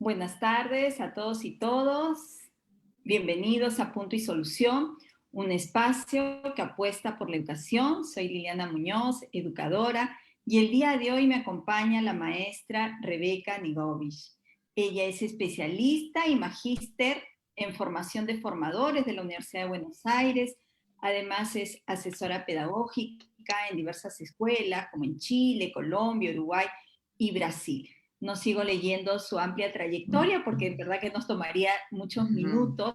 Buenas tardes a todos y todos. Bienvenidos a Punto y Solución, un espacio que apuesta por la educación. Soy Liliana Muñoz, educadora, y el día de hoy me acompaña la maestra Rebeca Nigovich. Ella es especialista y magíster en formación de formadores de la Universidad de Buenos Aires. Además es asesora pedagógica en diversas escuelas como en Chile, Colombia, Uruguay y Brasil. No sigo leyendo su amplia trayectoria porque en verdad que nos tomaría muchos minutos,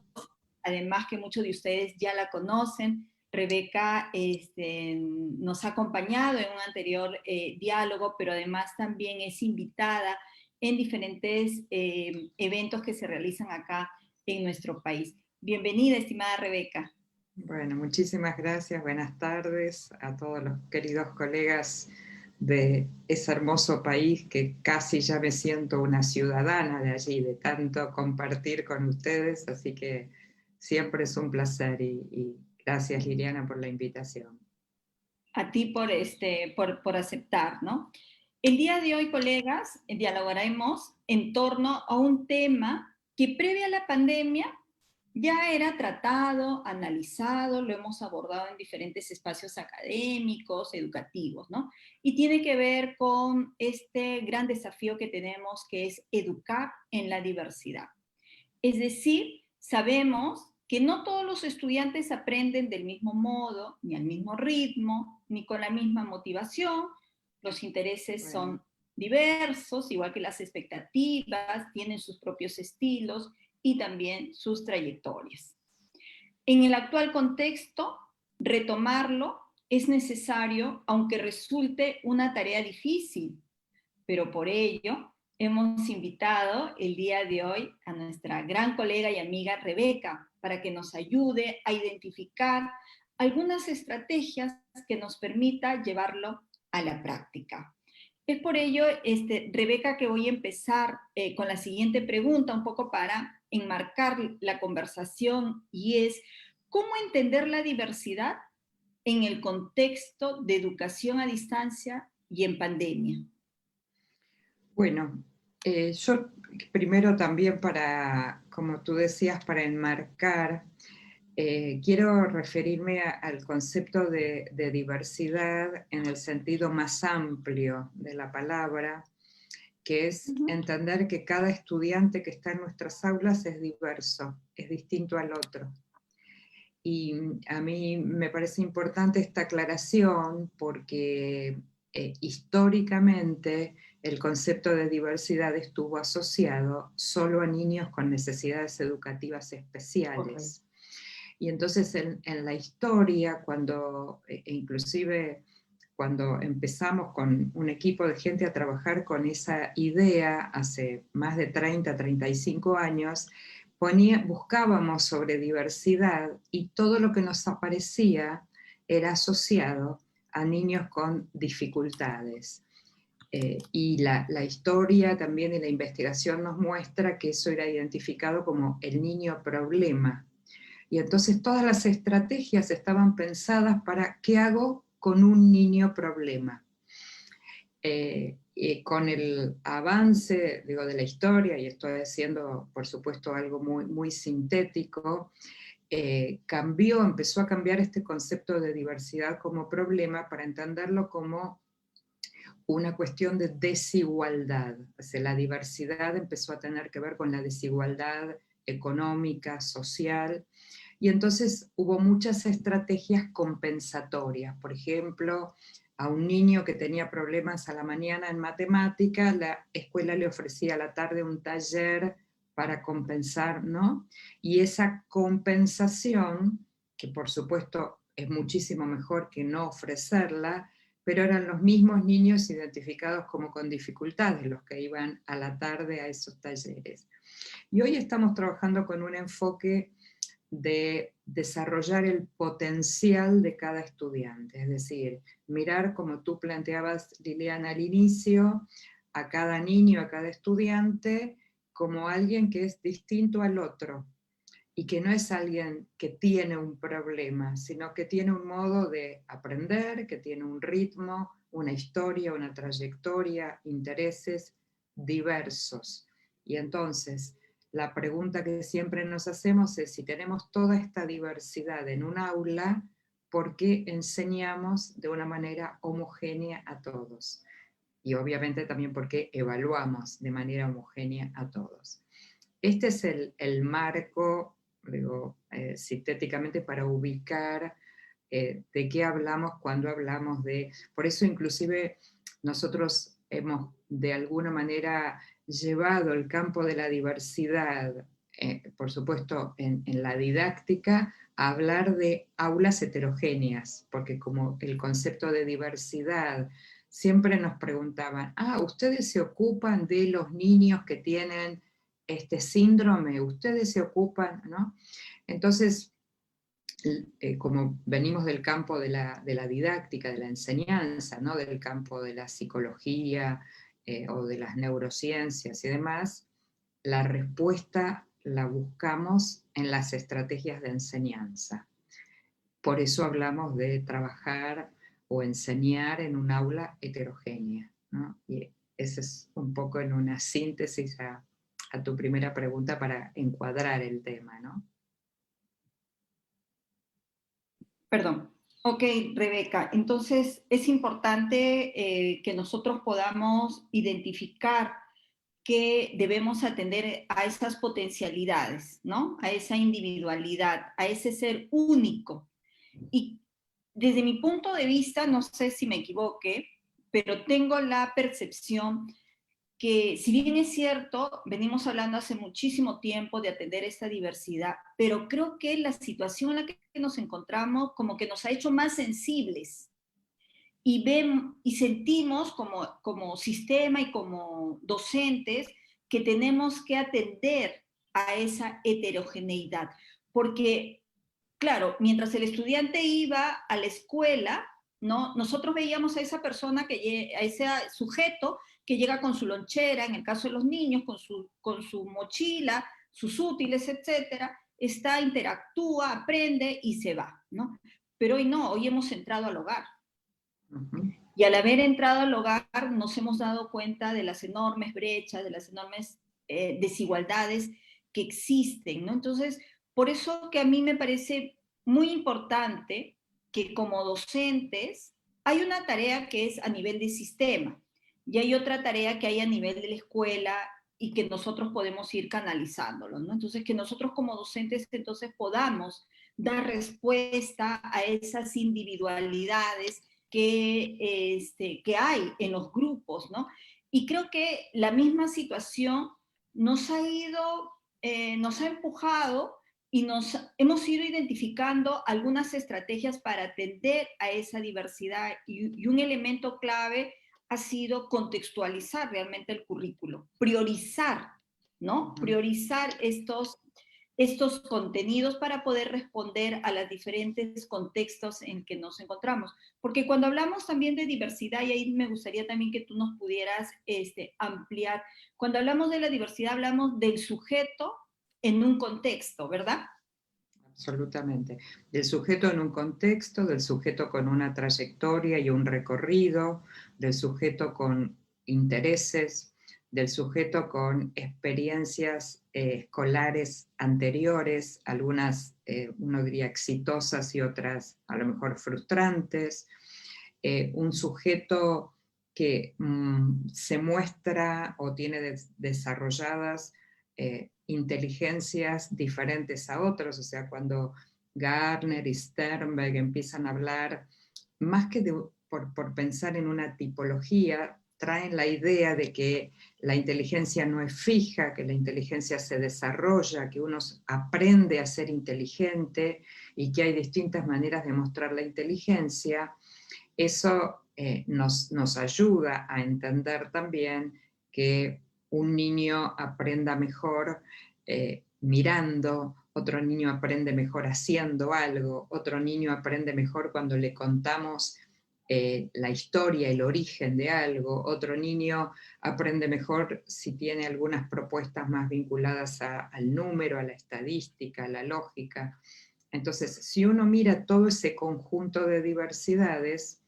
además que muchos de ustedes ya la conocen. Rebeca nos ha acompañado en un anterior diálogo, pero además también es invitada en diferentes eventos que se realizan acá en nuestro país. Bienvenida, estimada Rebeca. Bueno, muchísimas gracias, buenas tardes a todos los queridos colegas de ese hermoso país que casi ya me siento una ciudadana de allí, de tanto compartir con ustedes, así que siempre es un placer y gracias Liliana por la invitación. A ti por aceptar, ¿no? El día de hoy, colegas, dialogaremos en torno a un tema que previa a la pandemia ya era tratado, analizado, lo hemos abordado en diferentes espacios académicos, educativos, ¿no? Y tiene que ver con este gran desafío que tenemos, que es educar en la diversidad. Es decir, sabemos que no todos los estudiantes aprenden del mismo modo, ni al mismo ritmo, ni con la misma motivación. Los intereses son diversos, igual que las expectativas, tienen sus propios estilos y también sus trayectorias. En el actual contexto, retomarlo es necesario, aunque resulte una tarea difícil, pero por ello hemos invitado el día de hoy a nuestra gran colega y amiga Rebeca para que nos ayude a identificar algunas estrategias que nos permita llevarlo a la práctica. Es por ello, Rebeca, que voy a empezar con la siguiente pregunta, un poco para enmarcar la conversación, y es, ¿cómo entender la diversidad en el contexto de educación a distancia y en pandemia? Bueno, yo primero también para, como tú decías, para enmarcar, quiero referirme al concepto de diversidad en el sentido más amplio de la palabra, que es entender que cada estudiante que está en nuestras aulas es diverso, es distinto al otro. Y a mí me parece importante esta aclaración porque históricamente el concepto de diversidad estuvo asociado solo a niños con necesidades educativas especiales. Okay. Y entonces en la historia, cuando inclusive cuando empezamos con un equipo de gente a trabajar con esa idea hace más de 30, 35 años, buscábamos sobre diversidad y todo lo que nos aparecía era asociado a niños con dificultades. Y la historia también y la investigación nos muestra que eso era identificado como el niño problema. Y entonces todas las estrategias estaban pensadas para ¿qué hago con un niño problema? Con el avance, digo, de la historia, y estoy haciendo, por supuesto, algo muy, muy sintético, empezó a cambiar este concepto de diversidad como problema para entenderlo como una cuestión de desigualdad. O sea, la diversidad empezó a tener que ver con la desigualdad económica, social, y entonces hubo muchas estrategias compensatorias. Por ejemplo, a un niño que tenía problemas a la mañana en matemática, la escuela le ofrecía a la tarde un taller para compensar, ¿no? Y esa compensación, que por supuesto es muchísimo mejor que no ofrecerla, pero eran los mismos niños identificados como con dificultades los que iban a la tarde a esos talleres. Y hoy estamos trabajando con un enfoque de desarrollar el potencial de cada estudiante, es decir, mirar, como tú planteabas, Liliana, al inicio, a cada niño, a cada estudiante, como alguien que es distinto al otro, y que no es alguien que tiene un problema, sino que tiene un modo de aprender, que tiene un ritmo, una historia, una trayectoria, intereses diversos. Y entonces, la pregunta que siempre nos hacemos es, si tenemos toda esta diversidad en un aula, ¿por qué enseñamos de una manera homogénea a todos? Y obviamente también porque evaluamos de manera homogénea a todos. Este es el marco, digo, sintéticamente para ubicar de qué hablamos cuando hablamos de... Por eso inclusive nosotros hemos de alguna manera llevado el campo de la diversidad, por supuesto en la didáctica, a hablar de aulas heterogéneas, porque como el concepto de diversidad, siempre nos preguntaban, ¿ustedes se ocupan de los niños que tienen este síndrome? ¿Ustedes se ocupan? ¿No? Entonces, como venimos del campo de la didáctica, de la enseñanza, ¿no? Del campo de la psicología o de las neurociencias y demás, la respuesta la buscamos en las estrategias de enseñanza. Por eso hablamos de trabajar o enseñar en un aula heterogénea, ¿no? Y ese es un poco en una síntesis a tu primera pregunta para encuadrar el tema, ¿no? Perdón. Ok, Rebeca. Entonces, es importante que nosotros podamos identificar que debemos atender a esas potencialidades, ¿no? A esa individualidad, a ese ser único. Y desde mi punto de vista, no sé si me equivoque, pero tengo la percepción que, si bien es cierto, venimos hablando hace muchísimo tiempo de atender esta diversidad, pero creo que la situación en la que nos encontramos como que nos ha hecho más sensibles y, y sentimos como sistema y como docentes que tenemos que atender a esa heterogeneidad. Porque, claro, mientras el estudiante iba a la escuela, ¿no? Nosotros veíamos a esa persona, a ese sujeto que llega con su lonchera, en el caso de los niños, con su mochila, sus útiles, etcétera, está, interactúa, aprende y se va, ¿no? Pero hoy no, hoy hemos entrado al hogar. Uh-huh. Y al haber entrado al hogar nos hemos dado cuenta de las enormes brechas, de las enormes desigualdades que existen, ¿no? Entonces, por eso que a mí me parece muy importante que como docentes hay una tarea que es a nivel de sistema y hay otra tarea que hay a nivel de la escuela y que nosotros podemos ir canalizándolo, ¿no? Entonces, que nosotros como docentes entonces podamos dar respuesta a esas individualidades que hay en los grupos, ¿no? Y creo que la misma situación nos ha ido, nos ha empujado y hemos ido identificando algunas estrategias para atender a esa diversidad y un elemento clave ha sido contextualizar realmente el currículo, priorizar, ¿no? Priorizar estos contenidos para poder responder a los diferentes contextos en que nos encontramos. Porque cuando hablamos también de diversidad, y ahí me gustaría también que tú nos pudieras ampliar, cuando hablamos de la diversidad hablamos del sujeto en un contexto, ¿verdad? Absolutamente. Del sujeto en un contexto, del sujeto con una trayectoria y un recorrido, del sujeto con intereses, del sujeto con experiencias escolares anteriores, algunas uno diría exitosas y otras a lo mejor frustrantes, un sujeto que se muestra o tiene desarrolladas inteligencias diferentes a otros, o sea, cuando Gardner y Sternberg empiezan a hablar, más que por pensar en una tipología, traen la idea de que la inteligencia no es fija, que la inteligencia se desarrolla, que uno aprende a ser inteligente y que hay distintas maneras de mostrar la inteligencia. Eso nos ayuda a entender también que un niño aprenda mejor mirando, otro niño aprende mejor haciendo algo, otro niño aprende mejor cuando le contamos la historia, el origen de algo, otro niño aprende mejor si tiene algunas propuestas más vinculadas al número, a la estadística, a la lógica. Entonces, si uno mira todo ese conjunto de diversidades,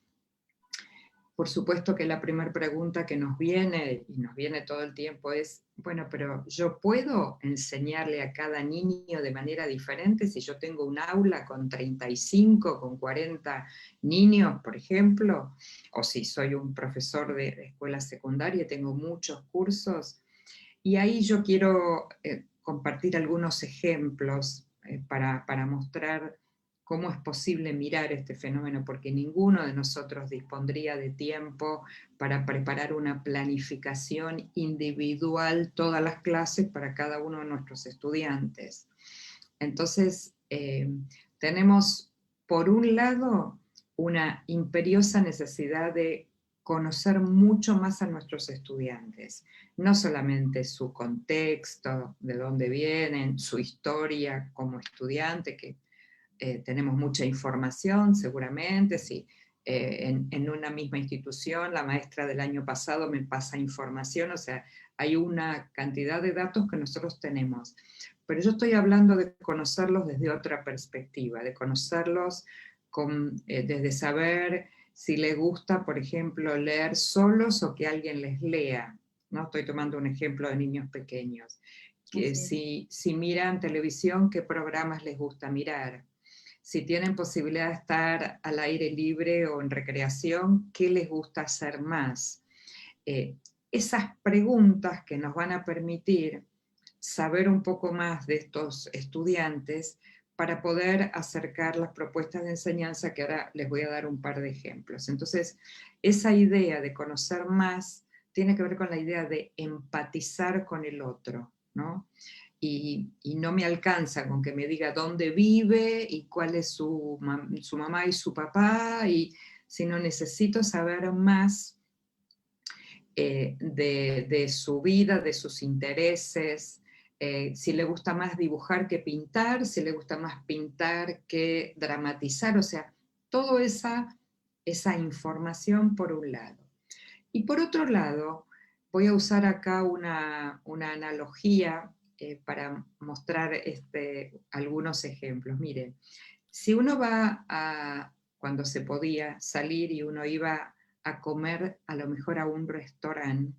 Por supuesto que la primera pregunta que nos viene, y nos viene todo el tiempo, es, bueno, pero ¿yo puedo enseñarle a cada niño de manera diferente si yo tengo un aula con 35, con 40 niños, por ejemplo? O si soy un profesor de escuela secundaria y tengo muchos cursos. Y ahí yo quiero compartir algunos ejemplos para mostrar cómo es posible mirar este fenómeno, porque ninguno de nosotros dispondría de tiempo para preparar una planificación individual, todas las clases para cada uno de nuestros estudiantes. Entonces, tenemos, por un lado, una imperiosa necesidad de conocer mucho más a nuestros estudiantes, no solamente su contexto, de dónde vienen, su historia como estudiante, que tenemos mucha información seguramente, si en una misma institución la maestra del año pasado me pasa información, o sea, hay una cantidad de datos que nosotros tenemos. Pero yo estoy hablando de conocerlos desde otra perspectiva, de conocerlos desde saber si les gusta, por ejemplo, leer solos o que alguien les lea. ¿No? Estoy tomando un ejemplo de niños pequeños. Que si miran televisión, ¿qué programas les gusta mirar? Si tienen posibilidad de estar al aire libre o en recreación, ¿qué les gusta hacer más? Esas preguntas que nos van a permitir saber un poco más de estos estudiantes para poder acercar las propuestas de enseñanza, que ahora les voy a dar un par de ejemplos. Entonces, esa idea de conocer más tiene que ver con la idea de empatizar con el otro, ¿no? Y no me alcanza con que me diga dónde vive y cuál es su mamá y su papá, sino necesito saber más de su vida, de sus intereses, si le gusta más dibujar que pintar, si le gusta más pintar que dramatizar, o sea, toda esa información por un lado. Y por otro lado, voy a usar acá una analogía para mostrar algunos ejemplos. Miren, si uno va cuando se podía salir y uno iba a comer a lo mejor a un restaurante,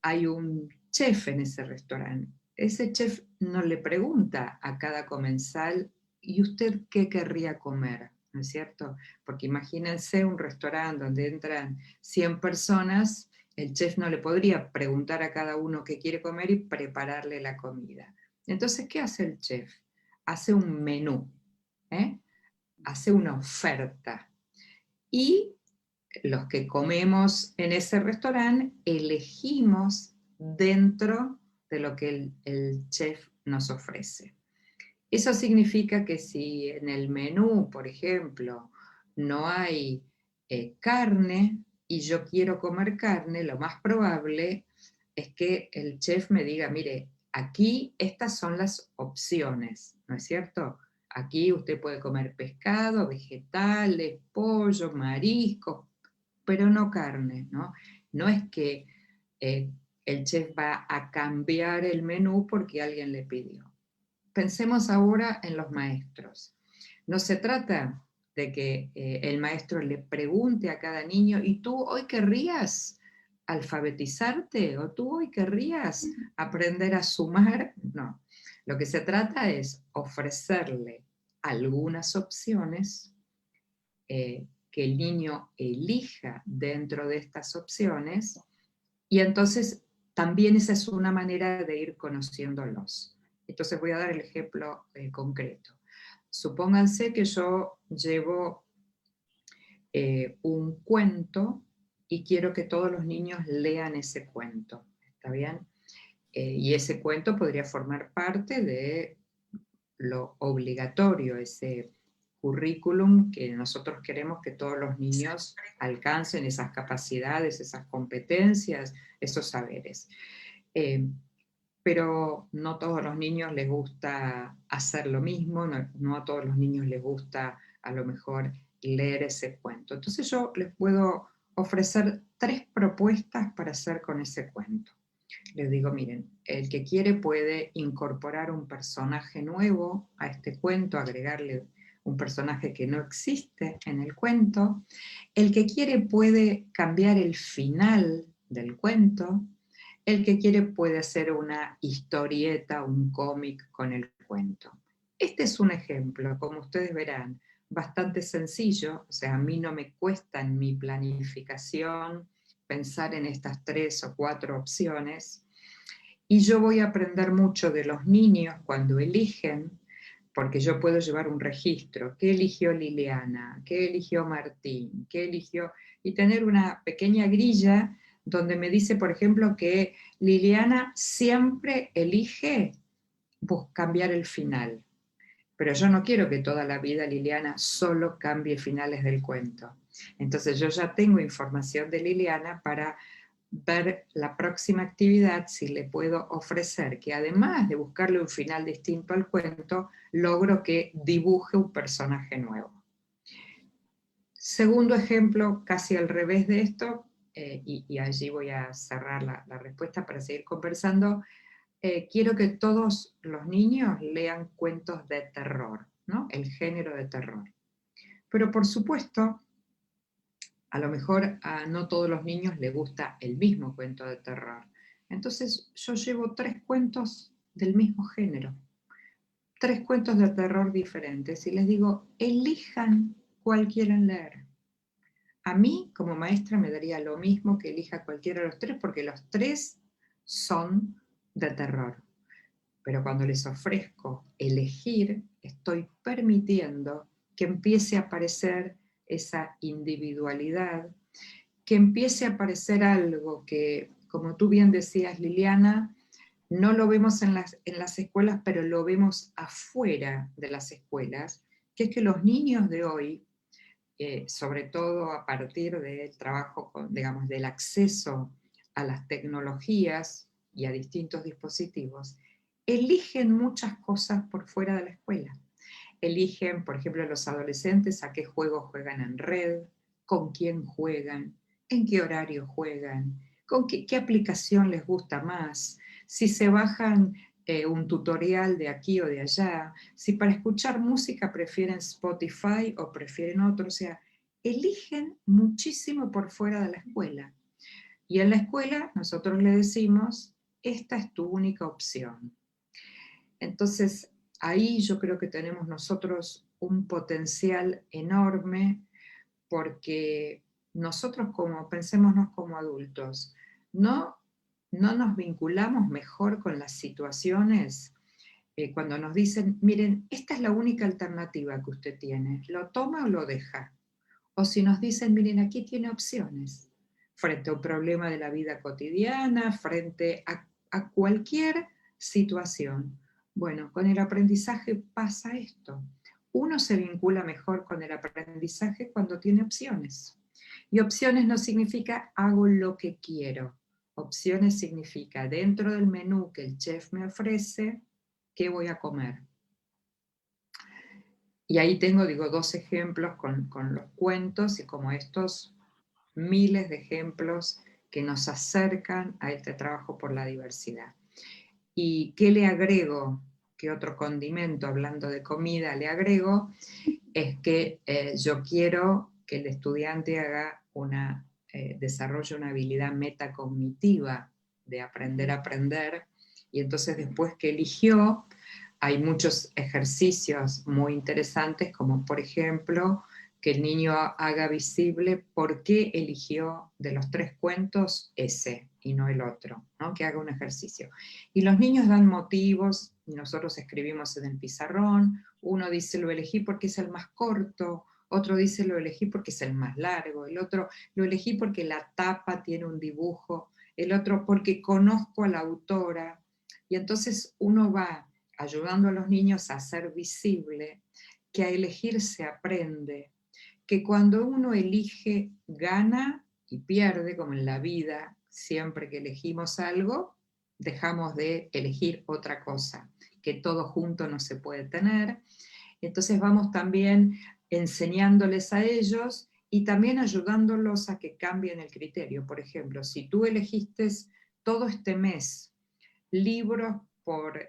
hay un chef en ese restaurante. Ese chef no le pregunta a cada comensal, ¿y usted qué querría comer? ¿No es cierto? Porque imagínense un restaurante donde entran 100 personas, el chef no le podría preguntar a cada uno qué quiere comer y prepararle la comida. Entonces, ¿qué hace el chef? Hace un menú, hace una oferta. Y los que comemos en ese restaurante elegimos dentro de lo que el chef nos ofrece. Eso significa que si en el menú, por ejemplo, no hay carne y yo quiero comer carne, lo más probable es que el chef me diga, mire, aquí estas son las opciones, ¿no es cierto? Aquí usted puede comer pescado, vegetales, pollo, mariscos, pero no carne, ¿no? No es que eh, el chef va a cambiar el menú porque alguien le pidió. Pensemos ahora en los maestros. No se trata de que el maestro le pregunte a cada niño, ¿y tú hoy querrías alfabetizarte? ¿O tú hoy querrías aprender a sumar? No. Lo que se trata es ofrecerle algunas opciones que el niño elija dentro de estas opciones, y entonces también esa es una manera de ir conociéndolos. Entonces voy a dar el ejemplo concreto. Supónganse que yo llevo un cuento y quiero que todos los niños lean ese cuento, ¿está bien? Y ese cuento podría formar parte de lo obligatorio, ese currículum que nosotros queremos que todos los niños alcancen, esas capacidades, esas competencias, esos saberes. Pero no a todos los niños les gusta hacer lo mismo, no a todos los niños les gusta a lo mejor leer ese cuento. Entonces yo les puedo ofrecer 3 propuestas para hacer con ese cuento. Les digo, miren, el que quiere puede incorporar un personaje nuevo a este cuento, agregarle un personaje que no existe en el cuento. El que quiere puede cambiar el final del cuento. El que quiere puede hacer una historieta, un cómic con el cuento. Este es un ejemplo, como ustedes verán, bastante sencillo, o sea, a mí no me cuesta en mi planificación pensar en estas 3 o 4 opciones, y yo voy a aprender mucho de los niños cuando eligen, porque yo puedo llevar un registro, qué eligió Liliana, qué eligió Martín, qué eligió, y tener una pequeña grilla donde me dice, por ejemplo, que Liliana siempre elige cambiar el final. Pero yo no quiero que toda la vida Liliana solo cambie finales del cuento. Entonces yo ya tengo información de Liliana para ver la próxima actividad, si le puedo ofrecer que además de buscarle un final distinto al cuento, logro que dibuje un personaje nuevo. Segundo ejemplo, casi al revés de esto, y allí voy a cerrar la respuesta para seguir conversando. Quiero que todos los niños lean cuentos de terror, ¿no? El género de terror. Pero por supuesto, a lo mejor a no todos los niños les gusta el mismo cuento de terror. Entonces yo llevo 3 cuentos del mismo género, 3 cuentos de terror diferentes, y les digo, elijan cuál quieren leer. A mí, como maestra, me daría lo mismo que elija cualquiera de los 3, porque los 3 son de terror. Pero cuando les ofrezco elegir, estoy permitiendo que empiece a aparecer esa individualidad, que empiece a aparecer algo que, como tú bien decías, Liliana, no lo vemos en las escuelas, pero lo vemos afuera de las escuelas, que es que los niños de hoy, sobre todo a partir del trabajo, digamos, del acceso a las tecnologías y a distintos dispositivos, eligen muchas cosas por fuera de la escuela. Eligen, por ejemplo, los adolescentes a qué juegos juegan en red, con quién juegan, en qué horario juegan, con qué aplicación les gusta más, si se bajan un tutorial de aquí o de allá, si para escuchar música prefieren Spotify o prefieren otro, o sea, eligen muchísimo por fuera de la escuela. Y en la escuela nosotros le decimos, esta es tu única opción. Entonces, ahí yo creo que tenemos nosotros un potencial enorme, porque nosotros, como pensémonos como adultos, no nos vinculamos mejor con las situaciones cuando nos dicen, miren, esta es la única alternativa que usted tiene, ¿lo toma o lo deja? O si nos dicen, miren, aquí tiene opciones, frente a un problema de la vida cotidiana, frente a cualquier situación. Bueno, con el aprendizaje pasa esto. Uno se vincula mejor con el aprendizaje cuando tiene opciones. Y opciones no significa hago lo que quiero. Opciones significa dentro del menú que el chef me ofrece, ¿qué voy a comer? Y ahí tengo, digo, 2 ejemplos con los cuentos, y como estos miles de ejemplos que nos acercan a este trabajo por la diversidad. ¿Y qué le agrego? ¿Qué otro condimento, hablando de comida, le agrego? Es que yo quiero que el estudiante desarrolle una habilidad metacognitiva de aprender a aprender, y entonces después que eligió, hay muchos ejercicios muy interesantes, como por ejemplo, que el niño haga visible por qué eligió de los 3 cuentos ese y no el otro, ¿no? Que haga un ejercicio. Y los niños dan motivos, y nosotros escribimos en el pizarrón. Uno dice, lo elegí porque es el más corto, otro dice, lo elegí porque es el más largo, el otro, lo elegí porque la tapa tiene un dibujo, el otro porque conozco a la autora. Y entonces uno va ayudando a los niños a hacer visible que a elegir se aprende, que cuando uno elige gana y pierde, como en la vida, siempre que elegimos algo, dejamos de elegir otra cosa, que todo junto no se puede tener. Entonces vamos también enseñándoles a ellos y también ayudándolos a que cambien el criterio. Por ejemplo, si tú elegiste todo este mes libros por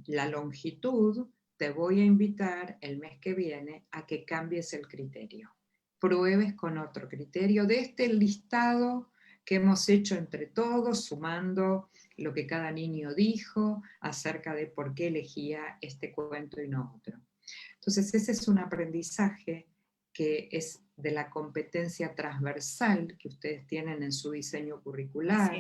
la longitud, te voy a invitar el mes que viene a que cambies el criterio. Pruebes con otro criterio de este listado que hemos hecho entre todos, sumando lo que cada niño dijo acerca de por qué elegía este cuento y no otro. Entonces ese es un aprendizaje que es de la competencia transversal que ustedes tienen en su diseño curricular,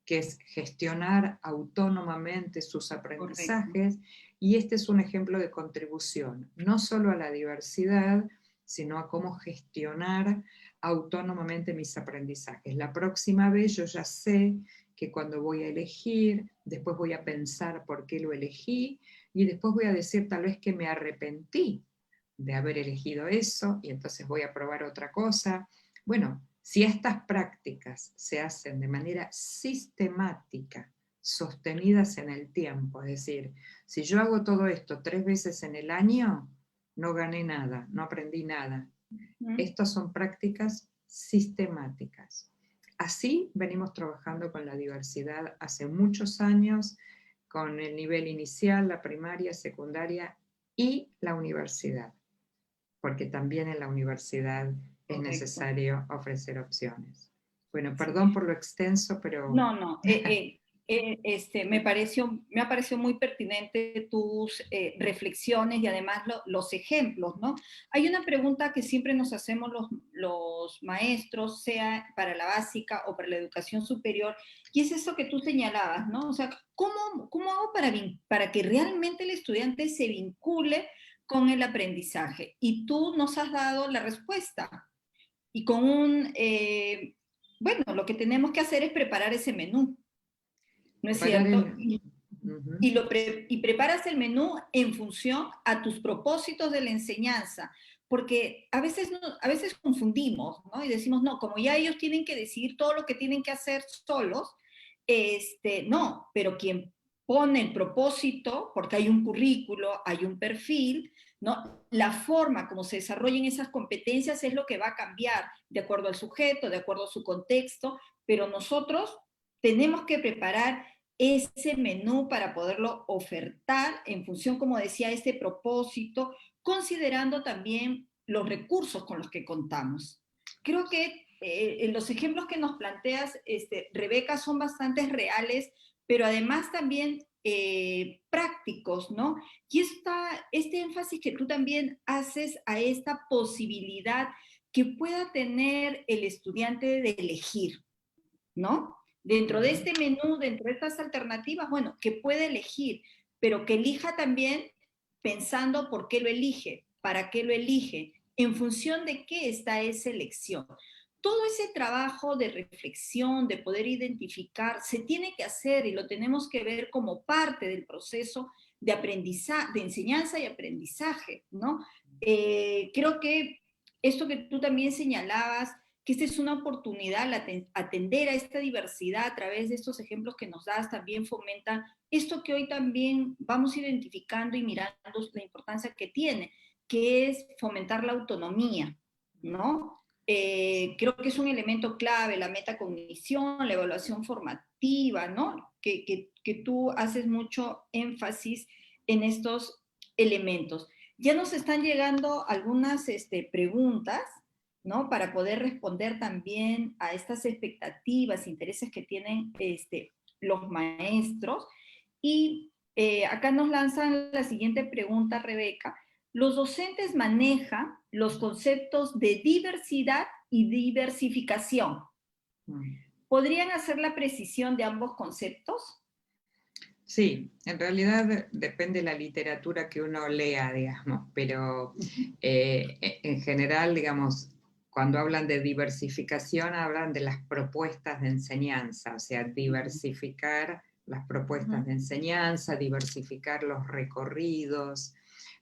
que es gestionar autónomamente sus aprendizajes, correcto. Y este es un ejemplo de contribución, no solo a la diversidad, sino a cómo gestionar autónomamente mis aprendizajes. La próxima vez yo ya sé que cuando voy a elegir, después voy a pensar por qué lo elegí, y después voy a decir tal vez que me arrepentí de haber elegido eso, y entonces voy a probar otra cosa. Bueno, si estas prácticas se hacen de manera sistemática, sostenidas en el tiempo, es decir, si yo hago todo esto 3 veces en el año, no gané nada, no aprendí nada. Estas son prácticas sistemáticas. Así venimos trabajando con la diversidad hace muchos años, con el nivel inicial, la primaria, secundaria y la universidad, porque también en la universidad es necesario ofrecer opciones. Bueno, perdón por lo extenso, pero... No, me ha parecido muy pertinente tus reflexiones y además los ejemplos, ¿no? Hay una pregunta que siempre nos hacemos los maestros, sea para la básica o para la educación superior, y es eso que tú señalabas, ¿no? O sea, ¿cómo hago para que realmente el estudiante se vincule con el aprendizaje? Y tú nos has dado la respuesta. Y con bueno, lo que tenemos que hacer es preparar ese menú, ¿no es cierto? Y preparas el menú en función a tus propósitos de la enseñanza, porque a veces confundimos, ¿no? Y decimos, no, como ya ellos tienen que decidir todo lo que tienen que hacer solos, no, pero quien pone el propósito, porque hay un currículo, hay un perfil, ¿no? La forma como se desarrollen esas competencias es lo que va a cambiar de acuerdo al sujeto, de acuerdo a su contexto, pero nosotros tenemos que preparar ese menú para poderlo ofertar en función, como decía, este propósito, considerando también los recursos con los que contamos. Creo que los ejemplos que nos planteas, Rebeca, son bastante reales, pero además también prácticos, ¿no? Y este énfasis que tú también haces a esta posibilidad que pueda tener el estudiante de elegir, ¿no? Dentro de este menú, dentro de estas alternativas, bueno, que puede elegir, pero que elija también pensando por qué lo elige, para qué lo elige, en función de qué está esa elección. Todo ese trabajo de reflexión, de poder identificar, se tiene que hacer y lo tenemos que ver como parte del proceso de aprendizaje, de enseñanza y aprendizaje, ¿no? Creo que esto que tú también señalabas, que esta es una oportunidad, atender a esta diversidad a través de estos ejemplos que nos das, también fomenta esto que hoy también vamos identificando y mirando la importancia que tiene, que es fomentar la autonomía, ¿no? Creo que es un elemento clave, la metacognición, la evaluación formativa, ¿no? Que tú haces mucho énfasis en estos elementos. Ya nos están llegando algunas preguntas, ¿no? Para poder responder también a estas expectativas, intereses que tienen los maestros. Y acá nos lanzan la siguiente pregunta, Rebeca. ¿Los docentes manejan los conceptos de diversidad y diversificación? ¿Podrían hacer la precisión de ambos conceptos? Sí, en realidad depende de la literatura que uno lea, digamos, pero en general, digamos, cuando hablan de diversificación, hablan de las propuestas de enseñanza, o sea, diversificar las propuestas de enseñanza, diversificar los recorridos,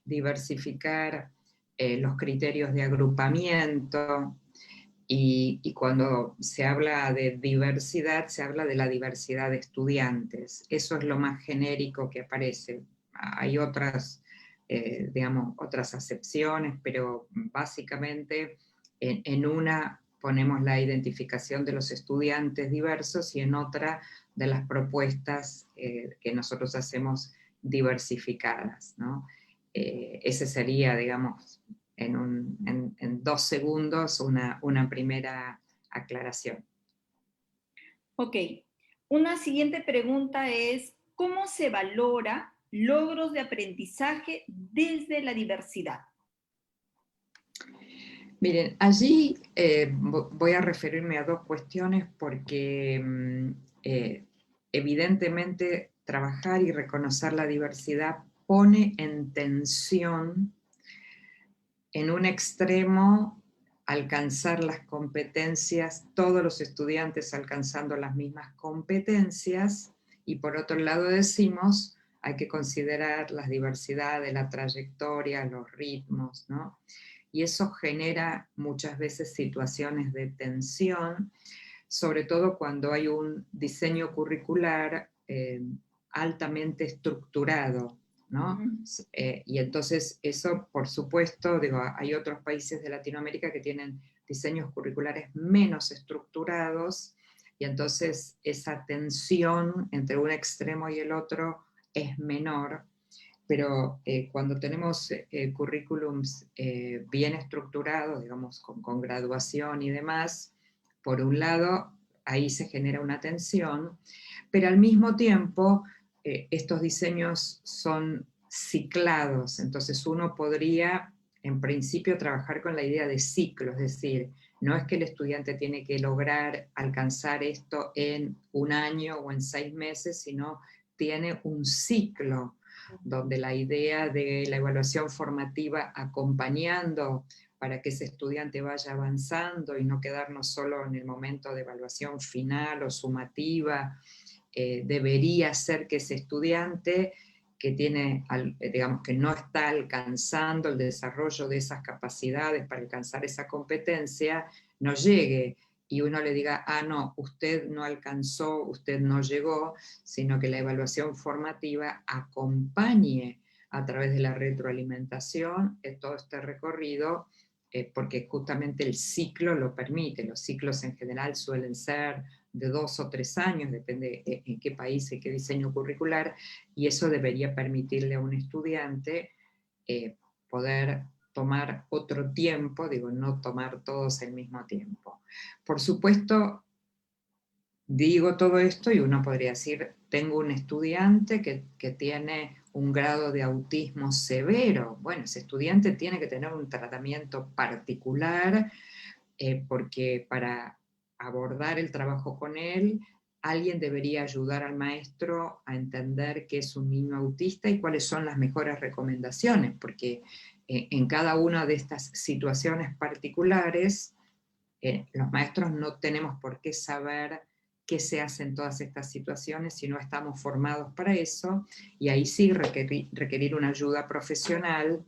diversificar los criterios de agrupamiento. Y cuando se habla de diversidad, se habla de la diversidad de estudiantes. Eso es lo más genérico que aparece. Hay otras, digamos, otras acepciones, pero básicamente en una ponemos la identificación de los estudiantes diversos y en otra de las propuestas que nosotros hacemos diversificadas, ¿no? ese sería, digamos, en 2 segundos una primera aclaración. Ok. Una siguiente pregunta es, ¿cómo se valora logros de aprendizaje desde la diversidad? Miren, allí voy a referirme a 2 cuestiones porque evidentemente trabajar y reconocer la diversidad pone en tensión, en un extremo, alcanzar las competencias, todos los estudiantes alcanzando las mismas competencias, y por otro lado decimos, hay que considerar la diversidad de la trayectoria, los ritmos, ¿no? Y eso genera muchas veces situaciones de tensión, sobre todo cuando hay un diseño curricular altamente estructurado, ¿no? Y entonces eso, por supuesto, digo, hay otros países de Latinoamérica que tienen diseños curriculares menos estructurados, y entonces esa tensión entre un extremo y el otro es menor, pero cuando tenemos currículums bien estructurados, digamos, con graduación y demás, por un lado, ahí se genera una tensión, pero al mismo tiempo estos diseños son ciclados, entonces uno podría, en principio, trabajar con la idea de ciclo, es decir, no es que el estudiante tiene que lograr alcanzar esto en un año o en 6 meses, sino tiene un ciclo donde la idea de la evaluación formativa acompañando para que ese estudiante vaya avanzando y no quedarnos solo en el momento de evaluación final o sumativa, debería ser que ese estudiante que tiene, digamos, que no está alcanzando el desarrollo de esas capacidades para alcanzar esa competencia, no llegue y uno le diga, ah, no, usted no alcanzó, usted no llegó, sino que la evaluación formativa acompañe a través de la retroalimentación todo este recorrido, porque justamente el ciclo lo permite. Los ciclos en general suelen ser de 2 o 3 años, depende en qué país y qué diseño curricular, y eso debería permitirle a un estudiante poder tomar otro tiempo, digo, no tomar todos al mismo tiempo. Por supuesto, digo todo esto y uno podría decir, tengo un estudiante que tiene un grado de autismo severo. Bueno, ese estudiante tiene que tener un tratamiento particular porque para abordar el trabajo con él, alguien debería ayudar al maestro a entender qué es un niño autista y cuáles son las mejores recomendaciones, porque en cada una de estas situaciones particulares, los maestros no tenemos por qué saber qué se hace en todas estas situaciones si no estamos formados para eso, y ahí sí requerir una ayuda profesional,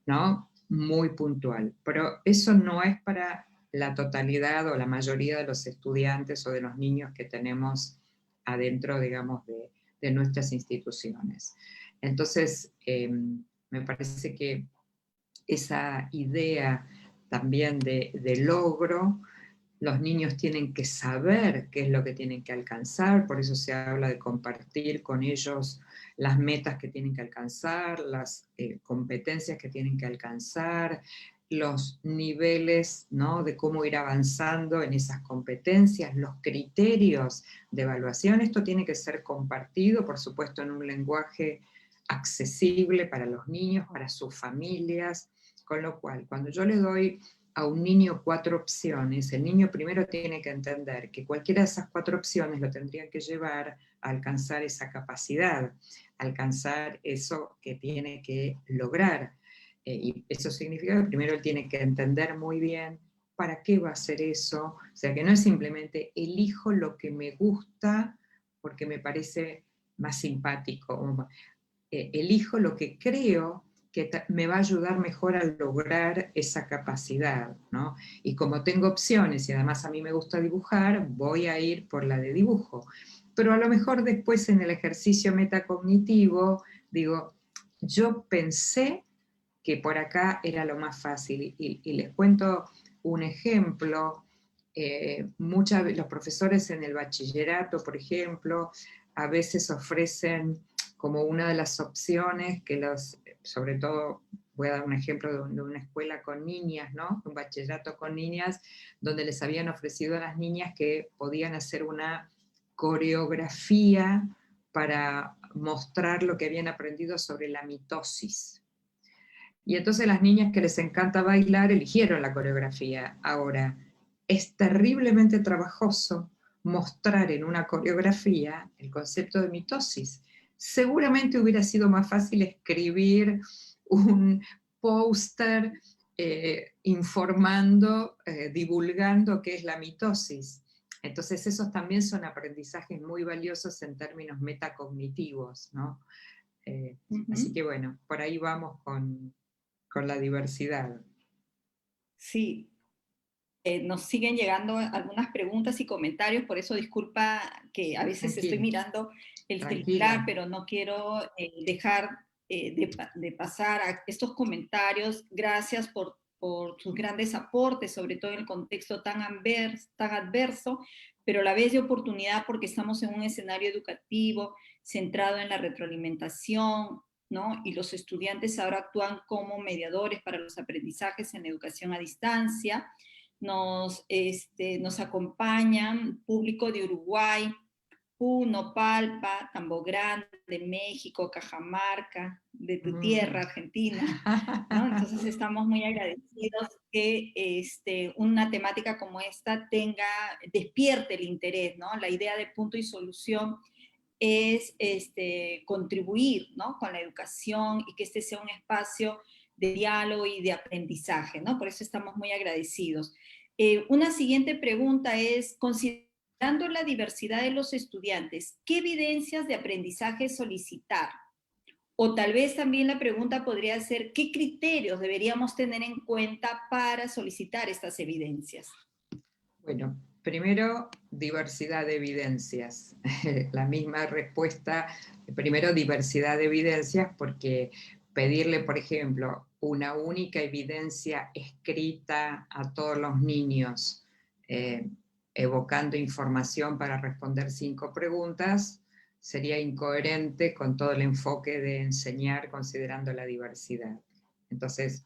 ¿no? Muy puntual. Pero eso no es para la totalidad o la mayoría de los estudiantes o de los niños que tenemos adentro, digamos, de nuestras instituciones. Entonces, me parece que esa idea también de logro, los niños tienen que saber qué es lo que tienen que alcanzar, por eso se habla de compartir con ellos las metas que tienen que alcanzar, las competencias que tienen que alcanzar, los niveles, ¿no?, de cómo ir avanzando en esas competencias, los criterios de evaluación. Esto tiene que ser compartido, por supuesto, en un lenguaje accesible para los niños, para sus familias, con lo cual, cuando yo le doy a un niño 4 opciones, el niño primero tiene que entender que cualquiera de esas 4 opciones lo tendría que llevar a alcanzar esa capacidad, alcanzar eso que tiene que lograr. Y eso significa que primero él tiene que entender muy bien para qué va a hacer eso, o sea, que no es simplemente elijo lo que me gusta porque me parece más simpático, elijo lo que creo que me va a ayudar mejor a lograr esa capacidad, ¿no? Y como tengo opciones y además a mí me gusta dibujar, voy a ir por la de dibujo. Pero a lo mejor después en el ejercicio metacognitivo, digo, yo pensé que por acá era lo más fácil. Y les cuento un ejemplo. Los profesores en el bachillerato, por ejemplo, a veces ofrecen como una de las opciones que sobre todo, voy a dar un ejemplo de una escuela con niñas, ¿no? Un bachillerato con niñas, donde les habían ofrecido a las niñas que podían hacer una coreografía para mostrar lo que habían aprendido sobre la mitosis. Y entonces las niñas que les encanta bailar eligieron la coreografía. Ahora, es terriblemente trabajoso mostrar en una coreografía el concepto de mitosis. Seguramente hubiera sido más fácil escribir un póster informando, divulgando qué es la mitosis. Entonces esos también son aprendizajes muy valiosos en términos metacognitivos, ¿no? Así que bueno, por ahí vamos con la diversidad. Sí, nos siguen llegando algunas preguntas y comentarios, por eso disculpa que a veces estoy Tranquila, mirando el celular, tranquila. pero no quiero dejar de pasar a estos comentarios. Gracias por sus grandes aportes, sobre todo en el contexto tan adverso, pero a la vez de oportunidad porque estamos en un escenario educativo centrado en la retroalimentación, ¿no? Y los estudiantes ahora actúan como mediadores para los aprendizajes en la educación a distancia. Nos acompañan público de Uruguay, Puno, Palpa, Tambo Grande, de México, Cajamarca, de tu tierra, Argentina, ¿no? Entonces estamos muy agradecidos que una temática como esta despierte el interés, ¿no? La idea de punto y solución es contribuir, ¿no? Con la educación y que este sea un espacio de diálogo y de aprendizaje, ¿no? Por eso estamos muy agradecidos. Una siguiente pregunta es, considerando la diversidad de los estudiantes, ¿qué evidencias de aprendizaje solicitar? O tal vez también la pregunta podría ser, ¿qué criterios deberíamos tener en cuenta para solicitar estas evidencias? Bueno, primero, diversidad de evidencias. La misma respuesta, primero diversidad de evidencias, porque pedirle, por ejemplo, una única evidencia escrita a todos los niños, evocando información para responder 5 preguntas, sería incoherente con todo el enfoque de enseñar considerando la diversidad. Entonces,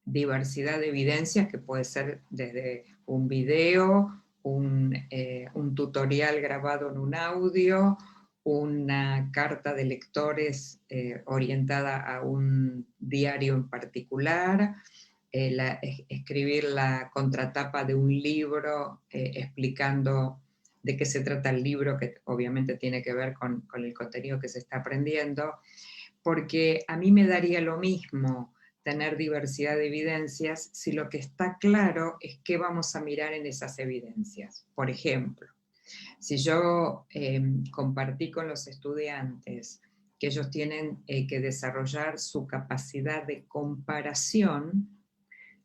diversidad de evidencias que puede ser desde un video, un tutorial grabado en un audio, una carta de lectores orientada a un diario en particular, escribir la contratapa de un libro explicando de qué se trata el libro, que obviamente tiene que ver con el contenido que se está aprendiendo, porque a mí me daría lo mismo tener diversidad de evidencias si lo que está claro es qué vamos a mirar en esas evidencias. Por ejemplo, si yo compartí con los estudiantes que ellos tienen que desarrollar su capacidad de comparación,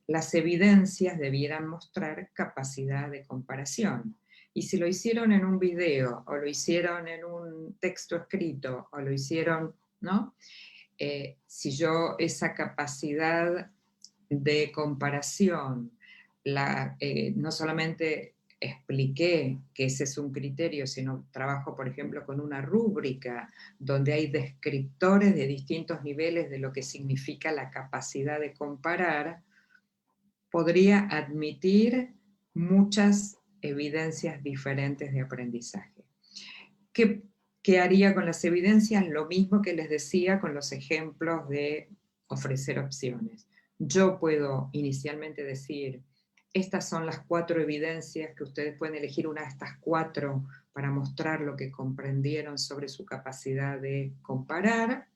las evidencias debieran mostrar capacidad de comparación. Y si lo hicieron en un video, o lo hicieron en un texto escrito, o lo hicieron, ¿no? Si yo esa capacidad de comparación no solamente expliqué que ese es un criterio, sino trabajo, por ejemplo, con una rúbrica donde hay descriptores de distintos niveles de lo que significa la capacidad de comparar, podría admitir muchas evidencias diferentes de aprendizaje. ¿Qué haría con las evidencias? Lo mismo que les decía con los ejemplos de ofrecer opciones. Yo puedo inicialmente decir, estas son las 4 evidencias que ustedes pueden elegir una de estas 4 para mostrar lo que comprendieron sobre su capacidad de comparar,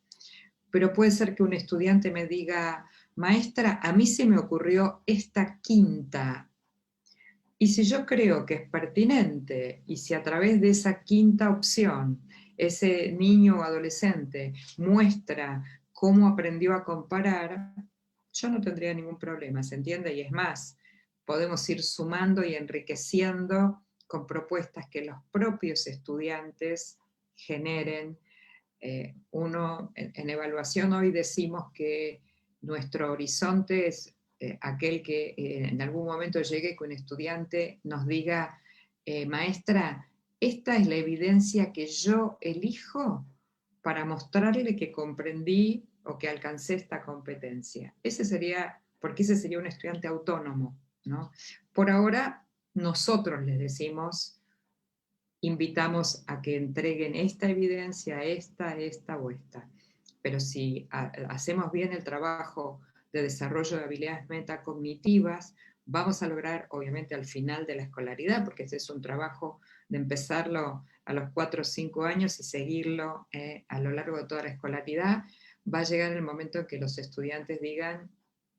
pero puede ser que un estudiante me diga, maestra, a mí se me ocurrió esta 5ª. Y si yo creo que es pertinente, y si a través de esa 5ª opción ese niño o adolescente muestra cómo aprendió a comparar, yo no tendría ningún problema, ¿se entiende? Y es más, podemos ir sumando y enriqueciendo con propuestas que los propios estudiantes generen. En evaluación hoy decimos que nuestro horizonte es aquel que en algún momento llegue que un estudiante nos diga, maestra, esta es la evidencia que yo elijo para mostrarle que comprendí o que alcancé esta competencia. Ese sería, porque ese sería un estudiante autónomo, ¿no? Por ahora, nosotros les decimos, invitamos a que entreguen esta evidencia, esta o esta. Pero si hacemos bien el trabajo de desarrollo de habilidades metacognitivas, vamos a lograr, obviamente, al final de la escolaridad, porque ese es un trabajo de empezarlo a los 4 o 5 años y seguirlo a lo largo de toda la escolaridad, va a llegar el momento en que los estudiantes digan,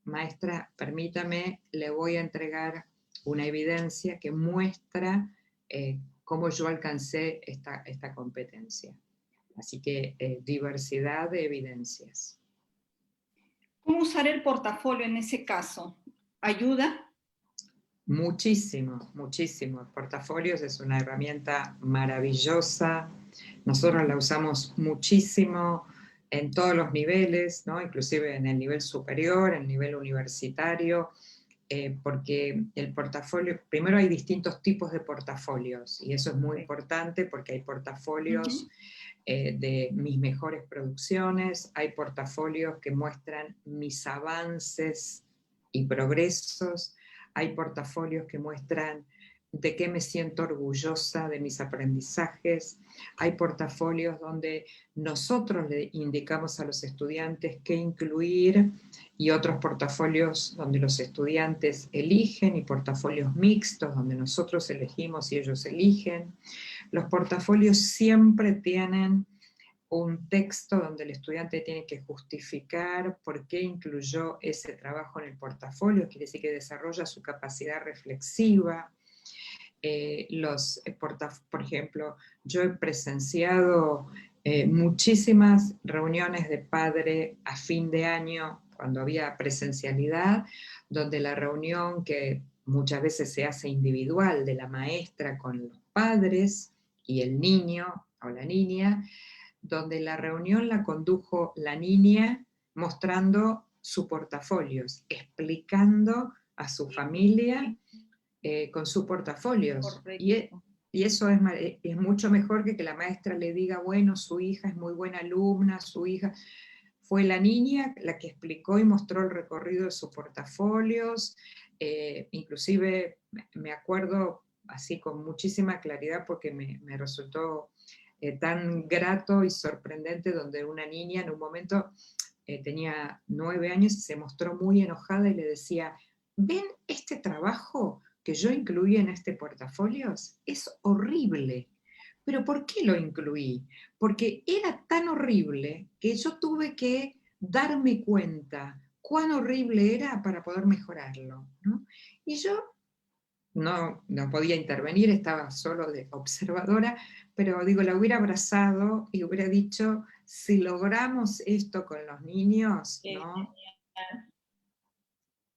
maestra, permítame, le voy a entregar una evidencia que muestra cómo yo alcancé esta competencia. Así que diversidad de evidencias. ¿Cómo usar el portafolio en ese caso? ¿Ayuda? Muchísimo, muchísimo. Portafolios es una herramienta maravillosa. Nosotros la usamos muchísimo en todos los niveles, ¿no? Inclusive en el nivel superior, en el nivel universitario, porque el portafolio, primero hay distintos tipos de portafolios, y eso es muy importante porque hay portafolios de mis mejores producciones, hay portafolios que muestran mis avances y progresos, hay portafolios que muestran de qué me siento orgullosa de mis aprendizajes, hay portafolios donde nosotros le indicamos a los estudiantes qué incluir y otros portafolios donde los estudiantes eligen y portafolios mixtos donde nosotros elegimos y ellos eligen. Los portafolios siempre tienen un texto donde el estudiante tiene que justificar por qué incluyó ese trabajo en el portafolio, quiere decir que desarrolla su capacidad reflexiva. Por ejemplo, yo he presenciado muchísimas reuniones de padre a fin de año, cuando había presencialidad, donde la reunión que muchas veces se hace individual de la maestra con los padres y el niño o la niña, donde la reunión la condujo la niña mostrando su portafolios, explicando a su familia con sus portafolios. Y eso es mucho mejor que la maestra le diga, bueno, su hija es muy buena alumna, su hija... Fue la niña la que explicó y mostró el recorrido de sus portafolios, inclusive me acuerdo así con muchísima claridad porque me resultó tan grato y sorprendente, donde una niña en un momento tenía 9 años y se mostró muy enojada y le decía, ¿ven este trabajo que yo incluí en este portafolios? Es horrible. ¿Pero por qué lo incluí? Porque era tan horrible que yo tuve que darme cuenta cuán horrible era para poder mejorarlo, ¿no? Y yo no podía intervenir, estaba solo de observadora, pero digo, la hubiera abrazado y hubiera dicho, si logramos esto con los niños, ¿no?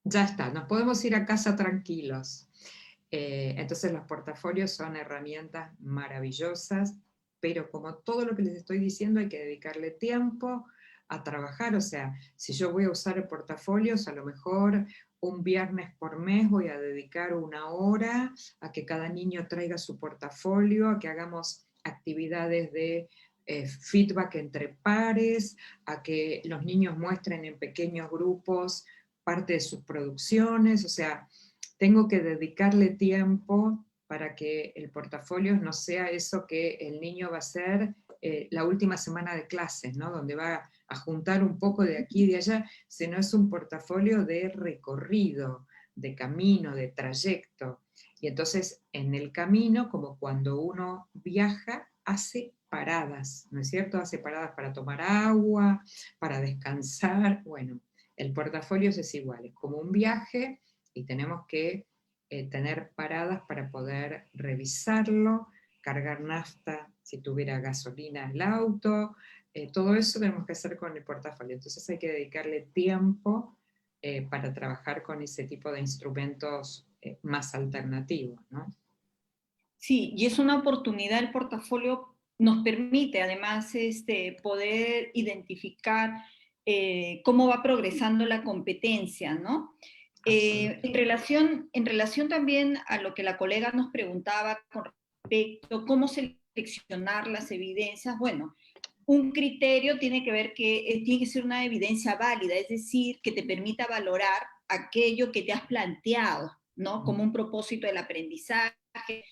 Ya está, nos podemos ir a casa tranquilos. Entonces los portafolios son herramientas maravillosas, pero como todo lo que les estoy diciendo hay que dedicarle tiempo a trabajar, o sea, si yo voy a usar el portafolios, a lo mejor un viernes por mes voy a dedicar 1 hora a que cada niño traiga su portafolio, a que hagamos actividades de feedback entre pares, a que los niños muestren en pequeños grupos parte de sus producciones, o sea, tengo que dedicarle tiempo para que el portafolio no sea eso que el niño va a hacer la última semana de clases, ¿no? Donde va a juntar un poco de aquí y de allá, sino es un portafolio de recorrido, de camino, de trayecto. Y entonces en el camino, como cuando uno viaja, hace paradas, ¿no es cierto? Hace paradas para tomar agua, para descansar. Bueno, el portafolio es igual, es como un viaje y tenemos que tener paradas para poder revisarlo, cargar nafta si tuviera gasolina el auto, todo eso tenemos que hacer con el portafolio. Entonces hay que dedicarle tiempo para trabajar con ese tipo de instrumentos más alternativos, ¿no? Sí, y es una oportunidad, el portafolio nos permite además poder identificar cómo va progresando la competencia, ¿no? En relación también a lo que la colega nos preguntaba con respecto, cómo seleccionar las evidencias. Bueno, un criterio tiene que ver que tiene que ser una evidencia válida, es decir, que te permita valorar aquello que te has planteado, ¿no? Como un propósito del aprendizaje,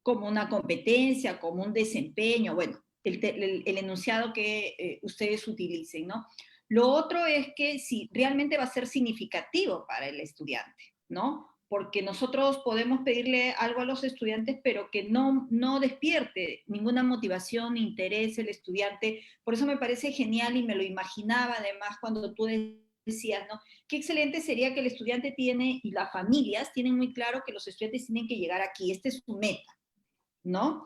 como una competencia, como un desempeño, bueno, el enunciado que ustedes utilicen, ¿no? Lo otro es que si realmente va a ser significativo para el estudiante, ¿no? Porque nosotros podemos pedirle algo a los estudiantes, pero que no despierte ninguna motivación, interés el estudiante. Por eso me parece genial y me lo imaginaba además cuando tú decías, ¿no? Qué excelente sería que el estudiante tiene y las familias tienen muy claro que los estudiantes tienen que llegar aquí, esta es su meta, ¿no?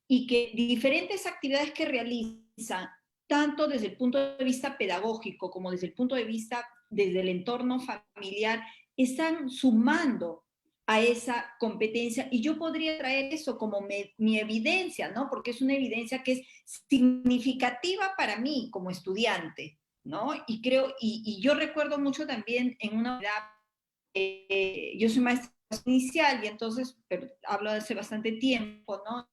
Y que diferentes actividades que realizan, tanto desde el punto de vista pedagógico como desde el punto de vista desde el entorno familiar, están sumando a esa competencia y yo podría traer eso como mi evidencia, ¿no? Porque es una evidencia que es significativa para mí como estudiante, ¿no? Y creo, y yo recuerdo mucho también en una unidad, yo soy maestra inicial y entonces, pero hablo de hace bastante tiempo, ¿no?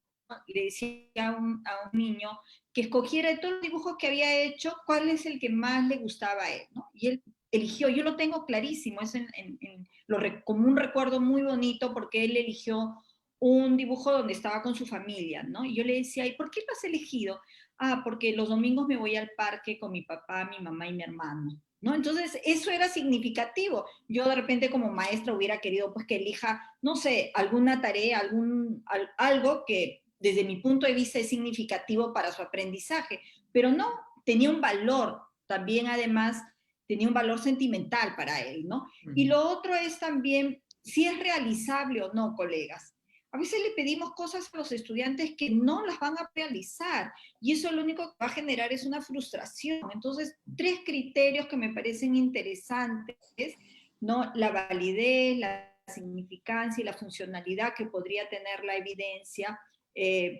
Le decía a un niño que escogiera de todos los dibujos que había hecho, cuál es el que más le gustaba a él, ¿no? Y él eligió, yo lo tengo clarísimo, es como un recuerdo muy bonito porque él eligió un dibujo donde estaba con su familia, ¿no? Y yo le decía, ¿y por qué lo has elegido? Ah, porque los domingos me voy al parque con mi papá, mi mamá y mi hermano, ¿no? Entonces, eso era significativo. Yo de repente como maestra hubiera querido pues que elija, no sé, alguna tarea, algo que desde mi punto de vista es significativo para su aprendizaje, pero no, tenía un valor, también además tenía un valor sentimental para él, ¿no? Y lo otro es también si es realizable o no, colegas. A veces le pedimos cosas a los estudiantes que no las van a realizar y eso lo único que va a generar es una frustración. Entonces, tres criterios que me parecen interesantes, ¿no? La validez, la significancia y la funcionalidad que podría tener la evidencia